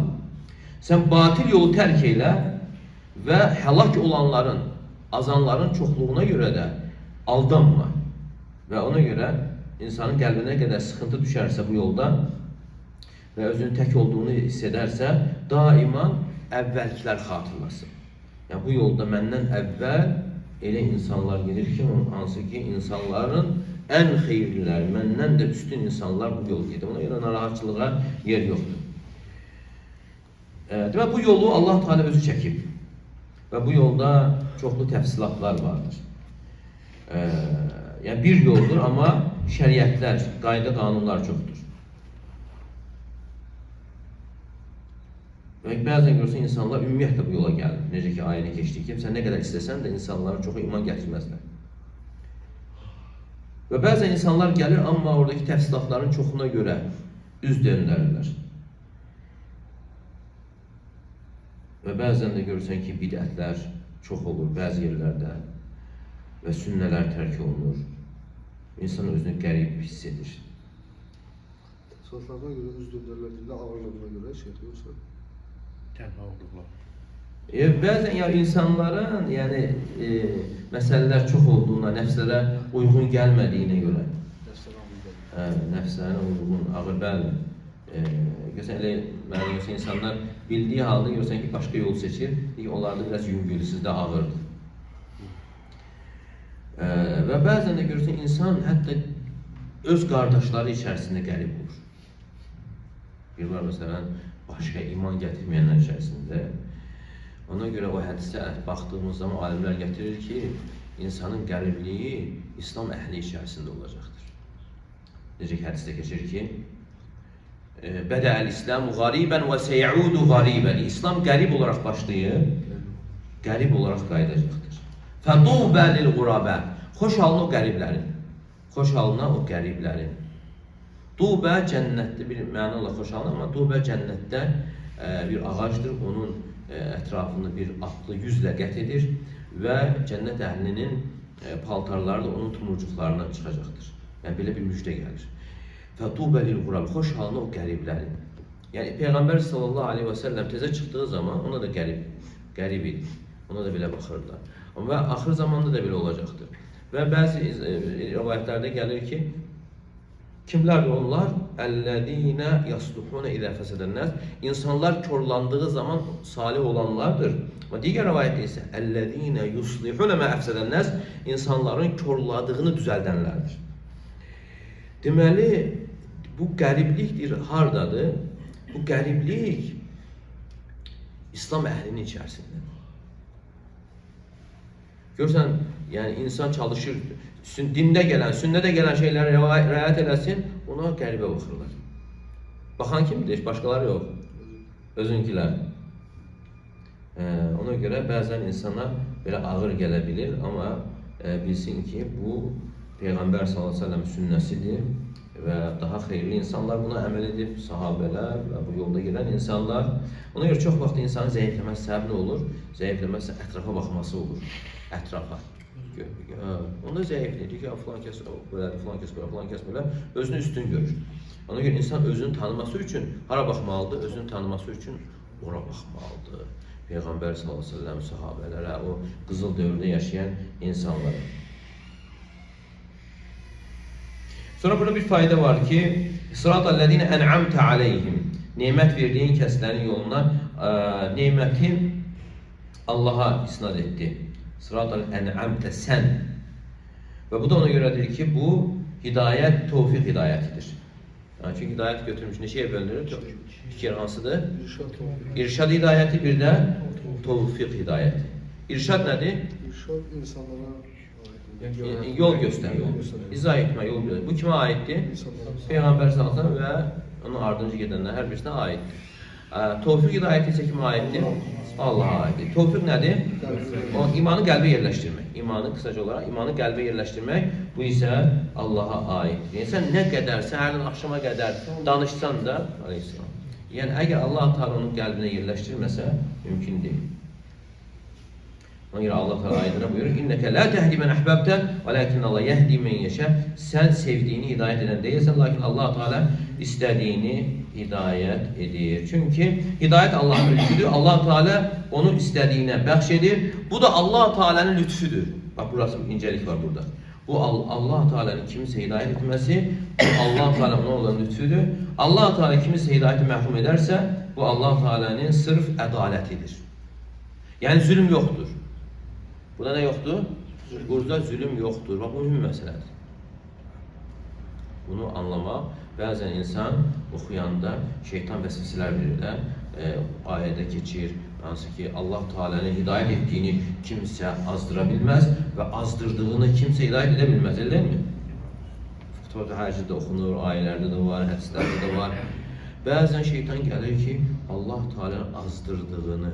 Sən batil yolu tərk elə və həlak olanların, azanların çoxluğuna görə də aldanma. Və ona görə insanın qəlbinə qədər sıxıntı düşərsə bu yolda və özünün tək olduğunu hiss edərsə, daima əvvəlkilər xatırlasın. Yəni bu yolda məndən əvvəl elə insanlar gedir ki, hansı ki insanların ən xeyirliləri, məndən də üstün insanlar bu yol gedir. Ona görə narahatçılığa yer yoxdur. Demək, bu yolu Allah Teala özü çəkib və bu yolda çoxlu təfsilatlar vardır. Yəni bir yoldur, amma şəriətlər, qayda, qanunlar çoxdur. Demək, bəzən görürsən insanlar ümumiyyətlə bu yola gəlir. Necə ki, ayəni keçdik ki, sən nə qədər istəsən də insanların çoxu iman gətirməzlər. Və bəzən insanlar gəlir, amma oradakı təfsilatların çoxuna görə üz döndərlər. Və bəzən də görürsən ki, bidətlər çox olur bəzi yerlərdə və sünnələr tərk olunur. İnsan özünü qərib hiss edir. Təsavvuflarına görə üz döndərildiyində ağırlığına görə şey yoxsa? Tənha olduqlar. Bəzən ya insanların məsələlər çox olduğuna, nəfslərə uyğun gəlmədiyinə görə, nəfslərə uyğun, ağır bəli. Görsən, mənə görsən, insanlar bildiyi halda görsən ki, başqa yol seçir, onlar da biraz yüngül, sizdə ağırdır. Və bəzən də görsən, insan hətta öz qardaşları içərisində qərib olur. Bir var, məsələn, başqa iman gətirməyənlər içərisində. Ona görə o hədisə baxdığımız zaman alimlər gətirir ki, insanın qəribliyi İslam əhli içərisində olacaqdır. Necə ki, hədisdə keçir ki, Bədəl-İslamu qaribən və seyudu qaribən. İslam qərib olaraq başlayıb, qərib olaraq qayıdacaqdır. Fədubə lil-qurabə. Xoş halına o qəriblərin. Xoş halına o qəriblərin. Dubə cənnətli bir məna olar xoş halına, amma dubə cənnətdə bir ağacdır. Onun ətrafını bir atlı yüzlə qət edir və cənnət əhlinin paltarları da onun tumurcuqlarından çıxacaqdır. Yəni, belə bir müjdə gəlir. Fətubə lil-qurab, xoş halına o qəriblərin. Yəni, Peyğəmbər sallallahu aleyhi və səlləm tezə çıxdığı zaman ona da qərib idi. Ona da belə baxırdılar. Və axır zamanda da belə olacaqdır. Və bəzi rivayətlərdə gəlir ki, kimlərdir onlar? Əl-ləzīnə yasluhunə idə fəsədənnəs. İnsanlar körlandığı zaman salih olanlardır. Və digər rivayətdə isə əl-ləzīnə yuslihunə mə əfsədənnəs. İnsanların körladığını düzəldənlərdir. Deməli, bu qəriblikdir, hardadır? Bu qəriblik İslam əhlinin içərisindədir. Görsən, yəni insan çalışır, dində gələn, sünnədə gələn şeyləri rəayət eləsin, ona qəribə baxırlar. Baxan kimdir? Başqaları yox. Özünkilər. Ona görə bəzən insana belə ağır gələ bilir, amma bilsin ki, bu Peyğəmbər s.ə.v sünnəsidir və daha xeyirli insanlar buna əməl edib, sahabələr və bu yolda gedən insanlar. Ona görə çox vaxt insanın zəifləməsi səbəb nə olur? Zəifləməsi ətrafa baxması olur. Ətrafa. Onda zəifləyir ki, filan kəs belədir, filan kəs belə, filan kəs belə, özünü üstün görür. Ona görə insan özünü tanıması üçün hara baxmalıdır? Özünü tanıması üçün ora baxmalıdır. Peyğəmbər s.ə.v sahabələrə, o qızıl dövrdə yaşayan insanlara. Sonra burada bir fayda var ki, Sırat-əl-ləzīnə ən'amtə aleyhim. Nemət verdiyin kəslərin yoluna neməti Allaha isnad etdi. Sırat-əl-ən'amtə sən. Və bu da ona görədir ki, bu hidayət, tövfiq hidayətidir. Yani çünki hidayət götürmüş neçəyə bölünür? Fikir hansıdır? İrşad oldu. İrşad hidayəti, bir də tevfiq hidayəti. İrşad nədir? İrşad insanlara ait. Yol göstərmək, izah etmək, yol göstərmək. Bu kimə aiddir? İnsanlara. Peyğəmbər sallallahu əleyhi və onun ardınca gedənlər hər birisinə aiddir. Tevfiq hidayəti isə kimə aiddir? Allaha aiddir. Tevfiq nədir? O imanı qəlbə yerləşdirmək. İmanı qısaca olaraq imanı qəlbə yerləşdirmək, bu isə Allaha aiddir. Yəni sən nə qədər səhərdən axşama qədər danışsan da, əleyhissalam. Yəni əgər Allah Teala onun qəlbinə yerləşdirməsə, mümkün deyil. Ona görə Allah Teala ayətində buyurur: "İnneke la tehdi men ahbabte, velakin Allah yehdi men yasha." Sən sevdiyini hidayət edən deyilsən, lakin Allah Teala istədiyini hidayət edir. Çünki hidayət Allahın lütfüdür. Allah Teala onu istədiyinə bəxş edir. Bu da Allah Teala'nın lütfüdür. Bax burası bir incəlik var burada. Bu Allah Teala'nın kimisə hidayət etməsi, bu Allah Teala'nın olan lütfüdür. Allah Teala kimisə hidayəti məhrum edərsə, bu Allah Teala'nın sırf ədalətidir. Yəni zülm yoxdur. Burada nə yoxdur? Burada zülm yoxdur. Bax, bu mühüm məsələdir. Bunu anlamaq, bəzən insan oxuyanda şeytan vəsvəsələr verir. Ayədə keçir, hansı ki Allah Teala'nın hidayət etdiyini kimsə azdıra bilməz və azdırdığını kimsə hidayət edə bilməz, elə mi? Fıtbada hərcədə oxunur, ayələrdə də var, hədislərdə də var. Bəzən şeytan gəlir ki, Allah Teala'nın azdırdığını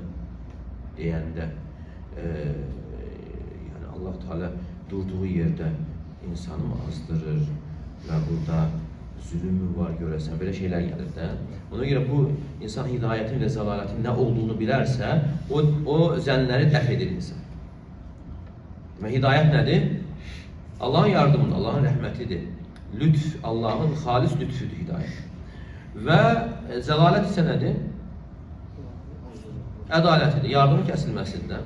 deyəndə, yəni Allah Teala durduğu yerdə insanı mı azdırır və burada zülüm mü var görəsən, belə şeylər gəlir də. Ona görə bu insan hidayətin və zəlalətin nə olduğunu bilərsə, o zənnləri dəf edir insan. Demək, hidayət nədir? Allahın yardımıdır, Allahın rəhmətidir. Lütf, Allahın xalis lütfüdür hidayət. Və zəlalət isə nədir? Ədalətidir, yardımın kəsilməsidir.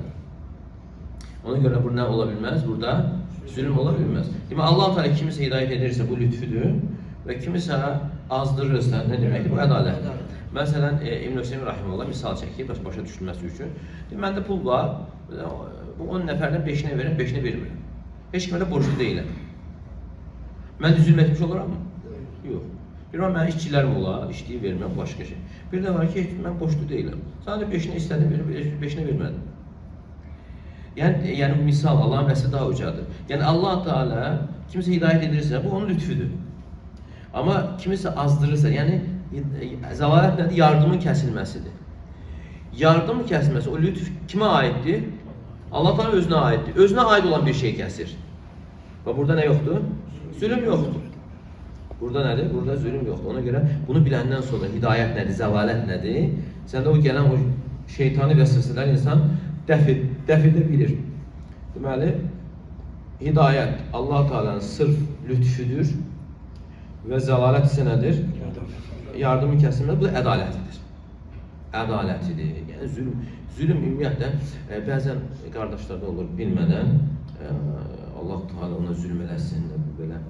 Ona görə bu nə ola bilməz? Burada zülm ola bilməz. Demək, Allah Teala kimisə hidayət edirsə, bu lütfüdür və kimisə azdırırsa, nə deməkdir? Bu ədalətdir. Məsələn, İbn Hüseyin Rahimullah misal çəkir, başa düşülməsi üçün. Məndə pul var, bu 10 nəfərdən 5-nə verirəm, 5-nə vermirəm. Heç kimə də borclu deyiləm. Mən də zülm etmiş olaram mı? Yox. Bir var, mənim işçilərim olar, işləyib verməm, başqa şey. Bir də var ki, mən borclu deyiləm. Sadəcə 5-nə istədim, 5-nə vermədim. Yəni misal, Allahın vəsfi daha ucadır. Yəni Allah Teala kimisə hidayət edirsə, bu onun lütfüdür. Amma kimisə azdırırsa, yəni zəlalət nədir? Yardımın kəsilməsidir. Yardım kəsilməsi, o lütf kimə aiddir? Allah Teala özünə aiddir. Özünə aid olan bir şey kəsir. Və burada nə yoxdur? Zülm yoxdur. Burada nədir? Burada zülm yoxdur. Ona görə bunu biləndən sonra hidayət nədir, zəlalət nədir? Səndə o gələn o şeytani vəsvəsələr insan dəf edə bilir. Deməli, hidayət Allah Teala'nın sırf lütfüdür və zəlalət isə nədir? Yardımın kəsilməsi, bu da ədalətidir. Ədalətidir. Yəni zülm ümumiyyətlə bəzən qardaşlarda olur bilmədən Allah Teala ona zülm eləsin, belə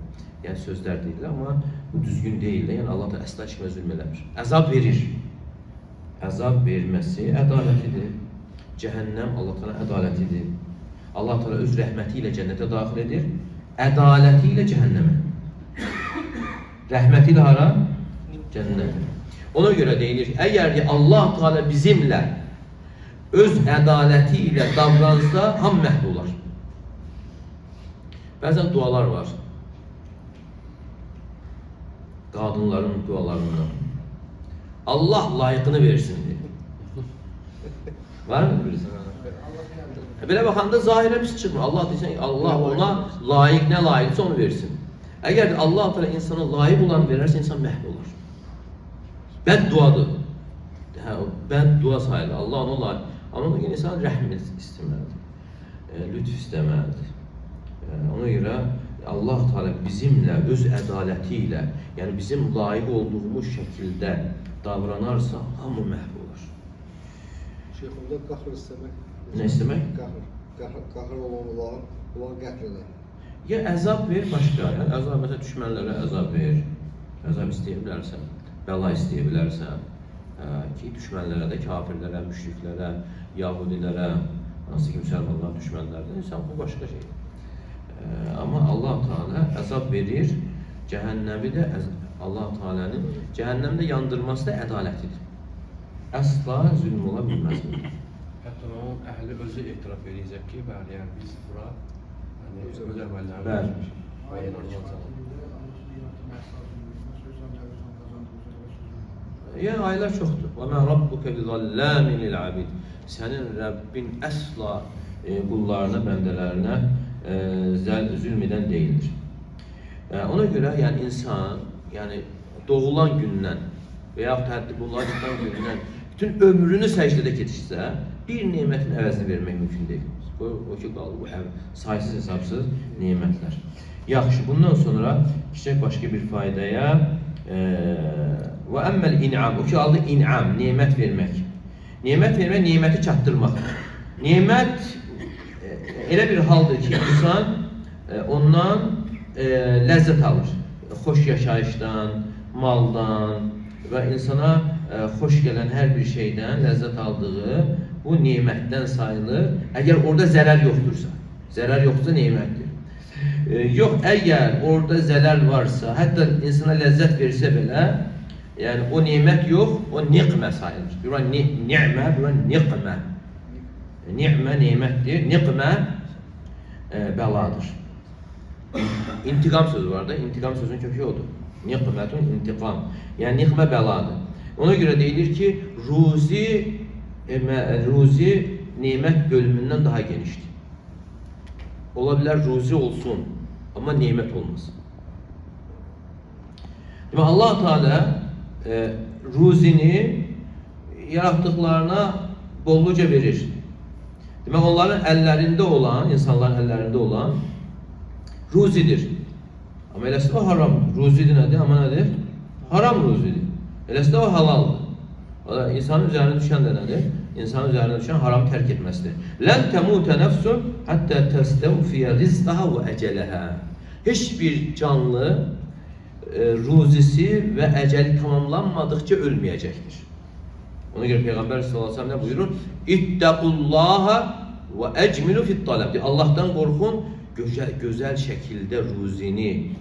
yəni sözlər deyirlər, amma bu düzgün deyil. Yəni Allah da əsla heç kimə zülm eləmir. Əzab verir. Əzab verməsi ədalətidir. Cəhənnəm Allah Teala ədalətidir. Allah Teala öz rəhməti ilə cənnətə daxil edir, ədaləti ilə cəhənnəmə. Rəhməti ilə hara? Cənnətə. Ona görə deyilir ki, əgər Allah Teala bizimlə öz ədaləti ilə davransa, ham məhv olar. Bəzən dualar var. Qadınların dualarından. Allah layiqini versin deyir. Var mı birisi? Belə baxanda zahirə pis çıxmır. Allah deyirsən, Allah ona layiq nə layiqsə onu versin. Əgər Allah Teala insana layiq olan verərsə, insan məhv olur. Bədduadır. Bəddua sayılır. Allah ona layiq. Amma bugün insan rəhm istəməlidir. Lütf istəməlidir. Ona görə Allah Teala bizimlə, öz ədaləti ilə, yəni bizim layiq olduğumuz şəkildə davranarsa, hamı məhv olur. Şeyx, orada qahr istəmək. Nə istəmək? Qahr olan qəhr edən. Ya əzab ver, başqa. Yəni, əzab, məsələn, düşmənlərə əzab ver. Əzab istəyə bilərsən, bəla istəyə bilərsən. Ki, düşmənlərə də, kafirlərə, müşriklərə, yahudilərə, hansı ki, müsəlmanlar düşmənlərdə, insan bu başqa şey. Amma Allah Teala əzab verir, cəhənnəmi də Allah Teala'nın cəhənnəmdə yandırması da ədalətidir. Əsla zülm ola bilməz. Hətta o əhli özü etiraf edəcək ki, bəli, yəni biz bura yəni öz əməllərimiz Bəli. Ayet çıxartıldı, Allah'ın yarattığı məsajını, söz ancaq kazandığı Yəni ayələr çoxdur. Və mə rabbuka bizallamin lil abid. Sənin Rəbbin əsla qullarına, bəndələrinə zülm edən deyildir. Ona görə yəni insan, yəni doğulan gündən və yaxud həddi bunlardan gündən bütün ömrünü səcdədə keçirsə, bir nemətin əvəzini vermək mümkün deyil. O ki, qaldı bu saysız hesabsız nemətlər. Yaxşı, bundan sonra keçək başqa bir faydaya. Və əmməl in'am, o ki, aldı in'am, nemət vermək. Nemət vermək, neməti çatdırmaq. Nemət elə bir haldır ki, insan ondan ləzzət alır. Xoş yaşayışdan, maldan və insana xoş gələn hər bir şeydən ləzzət aldığı bu nemətdən sayılır. Əgər orada zərər yoxdursa, zərər yoxdursa nemətdir. Yox, əgər orada zərər varsa, hətta insana ləzzət versə belə, yəni o nemət yox, o niqmə sayılır. Bura ni'mə, bura niqmə. Ni'mə nemətdir, niqmə bəladır. İntiqam sözü var da, intiqam sözünün kökü odur. Niqmətun intiqam. Yəni niqmə bəladır. Ona görə deyilir ki, ruzi nemət bölümündən daha genişdir. Ola bilər ruzi olsun, amma nemət olmaz. Demək, Allah Teala ruzini yarattıqlarına bolluca verir. Demək, onların əllərində olan, insanların əllərində olan ruzidir. Amma eləsi də o haramdır. Ruzidir nədir? Amma nədir? Haram ruzidir. Eləsi də o halaldır. İnsanın üzərine düşən də nədir? İnsanın üzərine düşən haram tərk etməsidir. Lən təmutə nəfsun həttə təstəvfiyə rizqaha və əcələhə. Heç bir canlı ruzisi və əcəli tamamlanmadıqca ölməyəcəkdir. Ona görə Peyğəmbər sallallahu əleyhi və səlləm nə buyurur? İttəqullaha və əcmilu fit talab. Allahdan qorxun, gözəl şəkildə ruzini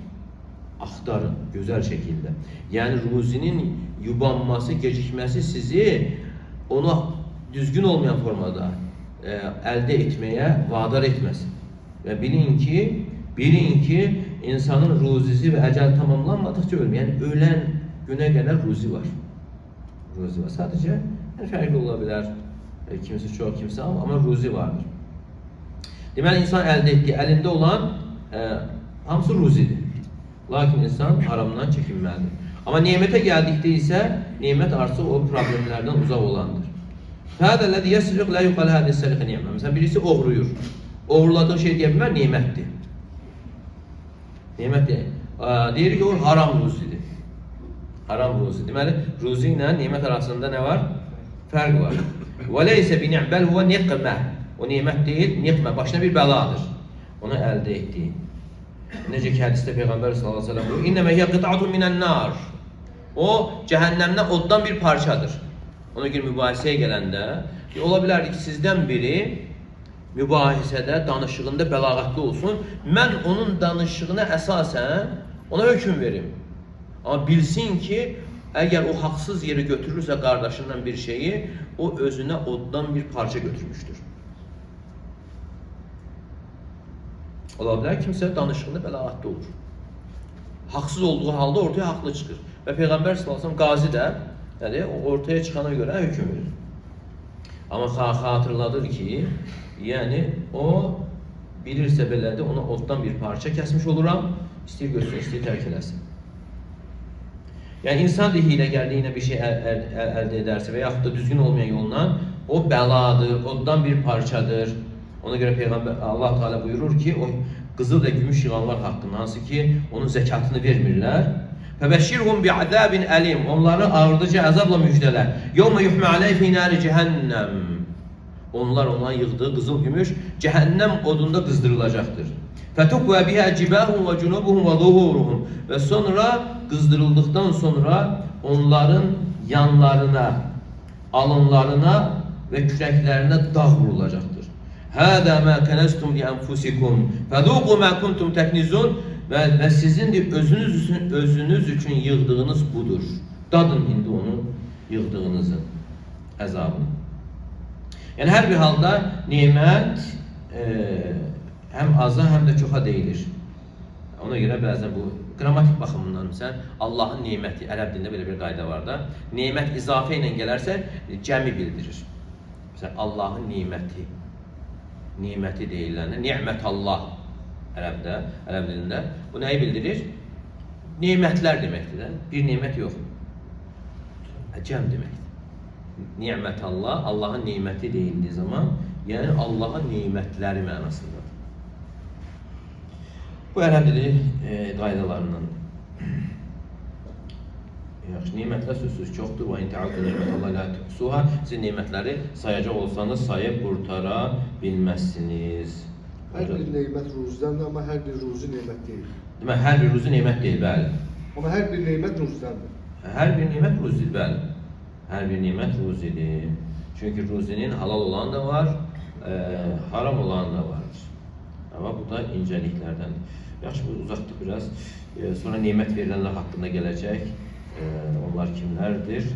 axtarın, gözəl şəkildə. Yəni ruzinin yubanması, gecikməsi sizi onu düzgün olmayan formada əldə etməyə vadar etməsin. Və bilin ki, insanın ruzisi və əcəl tamamlanmadıqca ölmür. Yəni ölən günə qədər ruzi var. Ruzi var. Sadəcə fərqli ola bilər. Kimisi çox, kimisi az, amma ruzi vardır. Deməli, insan əldə etdiyi, əlində olan hamısı ruzidir. Lakin insan haramdan çəkinməlidir. Amma nemətə gəldikdə isə, nemət artıq o problemlərdən uzaq olandır. Fəhədəllədi yəsiriq lə yuqalə hədis sərixə nemət. Məsələn, birisi oğruyur. Oğurladığı şey deyə bilmər, nemətdir. Nemət deyək. Deyir ki, o haram ruzidir. Haram ruzidir. Deməli, ruzi ilə nemət arasında nə var? Fərq var. Və leysə bi ni'məl huvə niqmə. O nemət deyil, niqmə, başına bir bəladır. Onu əldə etdiyi. Necə ki, hədisdə Peyğəmbər sallallahu əleyhi və səlləm buyurur: "İnnəmə hiyə qit'atun minən-nar." O cəhənnəmdən oddan bir parçadır. Ona görə mübahisəyə gələndə ola bilər ki, sizdən biri mübahisədə, danışığında bəlağətli olsun. Mən onun danışığına əsasən ona hökm verim. Amma bilsin ki, əgər o haqsız yeri götürürsə qardaşından bir şeyi, o özünə oddan bir parça götürmüşdür. Ola bilər kimsə danışığında bəlağətli olur. Haqsız olduğu halda ortaya haqlı çıxır. Və Peyğəmbər sallallahu əleyhi və səlləm qazi də ortaya çıxana görə hökm verir. Amma xatırladır ki, yəni o bilirsə belədir, ona oddan bir parça kəsmiş oluram, istəyir götürsün, istəyir tərk eləsin. Yəni insan da hiləgərliyi ilə bir şey əldə edərsə və yaxud da düzgün olmayan yolla o bəladır, oddan bir parçadır. Ona görə Peyğəmbər Allah Teala buyurur ki, o qızıl və gümüş yığanlar haqqında, hansı ki onun zəkatını vermirlər. Fəbəşşirhum bi'azabin əlim. Onları ağırdıcı əzabla müjdələr. Yawma yuhma alayhi fi nari cehennəm. Onlar onların yığdığı qızıl gümüş cəhənnəm odunda qızdırılacaqdır. Fətukva biha cibahum və cunubuhum və zuhuruhum. Və sonra qızdırıldıqdan sonra onların yanlarına, alınlarına və kürəklərinə dağ vurulacaqdır. Hədə mə kənəstum li anfusikum fəzuqu mə kuntum təknizun. və sizin de özünüz üçün yığdığınız budur. Dadın indi onu yığdığınızın əzabını. Yəni hər bir halda nemət həm aza, həm də çoxa deyilir. Ona görə bəzən bu qrammatik baxımından məsələn Allahın neməti, ərəb dilində belə bir qayda var da, nemət izafə ilə gələrsə cəmi bildirir. Məsələn Allahın neməti, neməti deyiləndə ni'mətallah ərəbdə, ərəb dilində bu nəyi bildirir? Nemətlər deməkdir də, bir nemət yox. Cəm deməkdir. Ni'mətallah, Allahın neməti deyildiyi zaman, yəni Allahın nemətləri mənasındadır. Bu ərəb dili qaydalarından. Yaxşı, nemətlər sözsüz çoxdur. Və intəaltı nemətəllah la tuhsuha. Siz nemətləri sayacaq olsanız sayıb qurtara bilməzsiniz. Hər bir nemət ruzidəndir, amma hər bir ruzi nemət deyil. Demək, hər bir ruzi nemət deyil, bəli. Amma hər bir nemət ruzidəndir. Hər bir nemət ruzidir, bəli. Hər bir nemət ruzidir. Çünki ruzinin halal olan da var, haram olan da var. Amma bu da incəliklərdəndir. Yaxşı, bu uzaqdır biraz. Sonra nemət verilənlər haqqında gələcək. Onlar kimlərdir?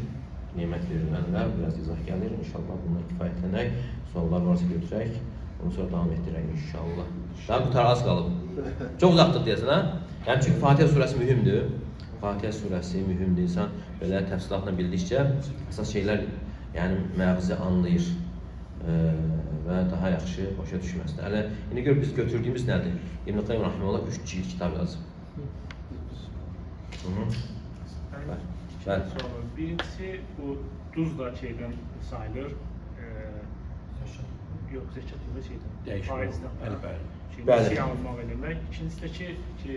Nemət verilənlər biraz izah gəlir. İnşallah bundan kifayətlənək. Suallar varsa götürək. Ondan sonra davam etdirək inşallah. Daha qutar az qalıb. Çox uzaqdır deyəsən, ha? Yəni çünki Fatihə surəsi mühümdür. Fatihə surəsi mühümdür. İnsan belə təfsilatla bildikcə əsas şeylər yəni məğzi anlayır və daha yaxşı başa düşməsin. Hələ indi gör biz götürdüyümüz nədir? İbn Qayyim Rahimehullah 3 cilt kitab yazıb. Bəli. Birincisi bu duz da şeydən sayılır. Yox, zəkat yox, şeydən. Dəyişmə. Faizdən. Əlbəttə. Bəli. Şey almaq eləmək. İkincisindəki ki,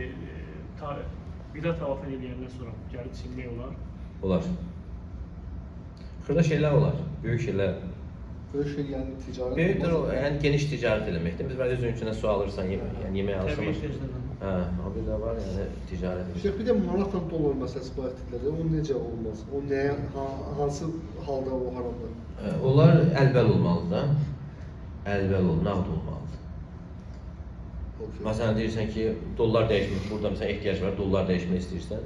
vida tavafən eləyəndən sonra gəlib silmək olar. Olar. Xırda şeylər olar, böyük şeylər. Böyle şey yəni ticarət Böyükdür, olmaz. yəni geniş ticarət eləməkdir. Biz bəzi özün üçün su alırsan, yəni yemək alırsan. Təbii ehtiyaclardan. Hə, o bir də var, yəni ticarət. İşte bir də manatla dollar məsələsi bu etdikləri, o necə olmaz? O nəyə, hansı halda o haramdır? Onlar əlbəl olmalıdır da. Əlbəl nağd olmalıdır. Okay. Məsələn deyirsən ki, dollar dəyişmək, burada məsələn ehtiyac var, dollar dəyişmək istəyirsən.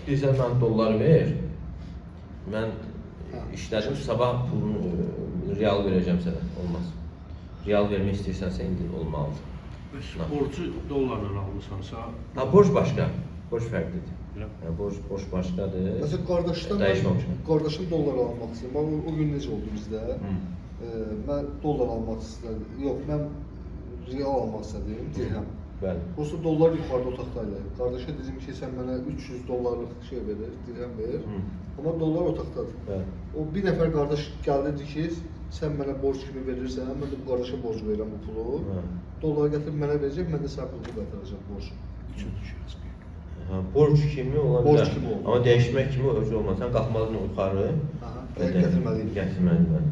Deyirsən, mən dolları ver, mən işlədim, sabah pulunu, real verəcəm sənə, olmaz. Real vermək istəyirsənsə, indi olmalıdır. Bəs borcu dollarla almışsansa, Ha, borc başqa, borc fərqlidir. Biləm. Yəni, borc başqadır. Məsələn, qardaşdan Dəyişməmişəm. qardaşım dollar almaq istəyir. Mən o gün necə oldu bizdə? Mən dollar almaq istədim. Yox, mən real almaq istədim, dirhəm. Bəli. Prosta dollar yuxarıda otaqdaydı. Qardaşa dedim ki, sən mənə 300 dollarlıq şey verir, dirhəm ver. Amma dollar otaqdadır. Bəli. O bir nəfər qardaş gəldi dedi ki, sən mənə borc kimi verirsən, mən də bu qardaşa borc verirəm bu pulu. Dolları gətirib mənə verəcək, mən də sənə pulu qaytaracağam borc. Ha, borc kimi ola bilər. Borc kimi olur. Amma dəyişmək kimi özü olmaz. Sən qalxmalısan yuxarı. Aha, gətirməliydim. Gətirməliydim.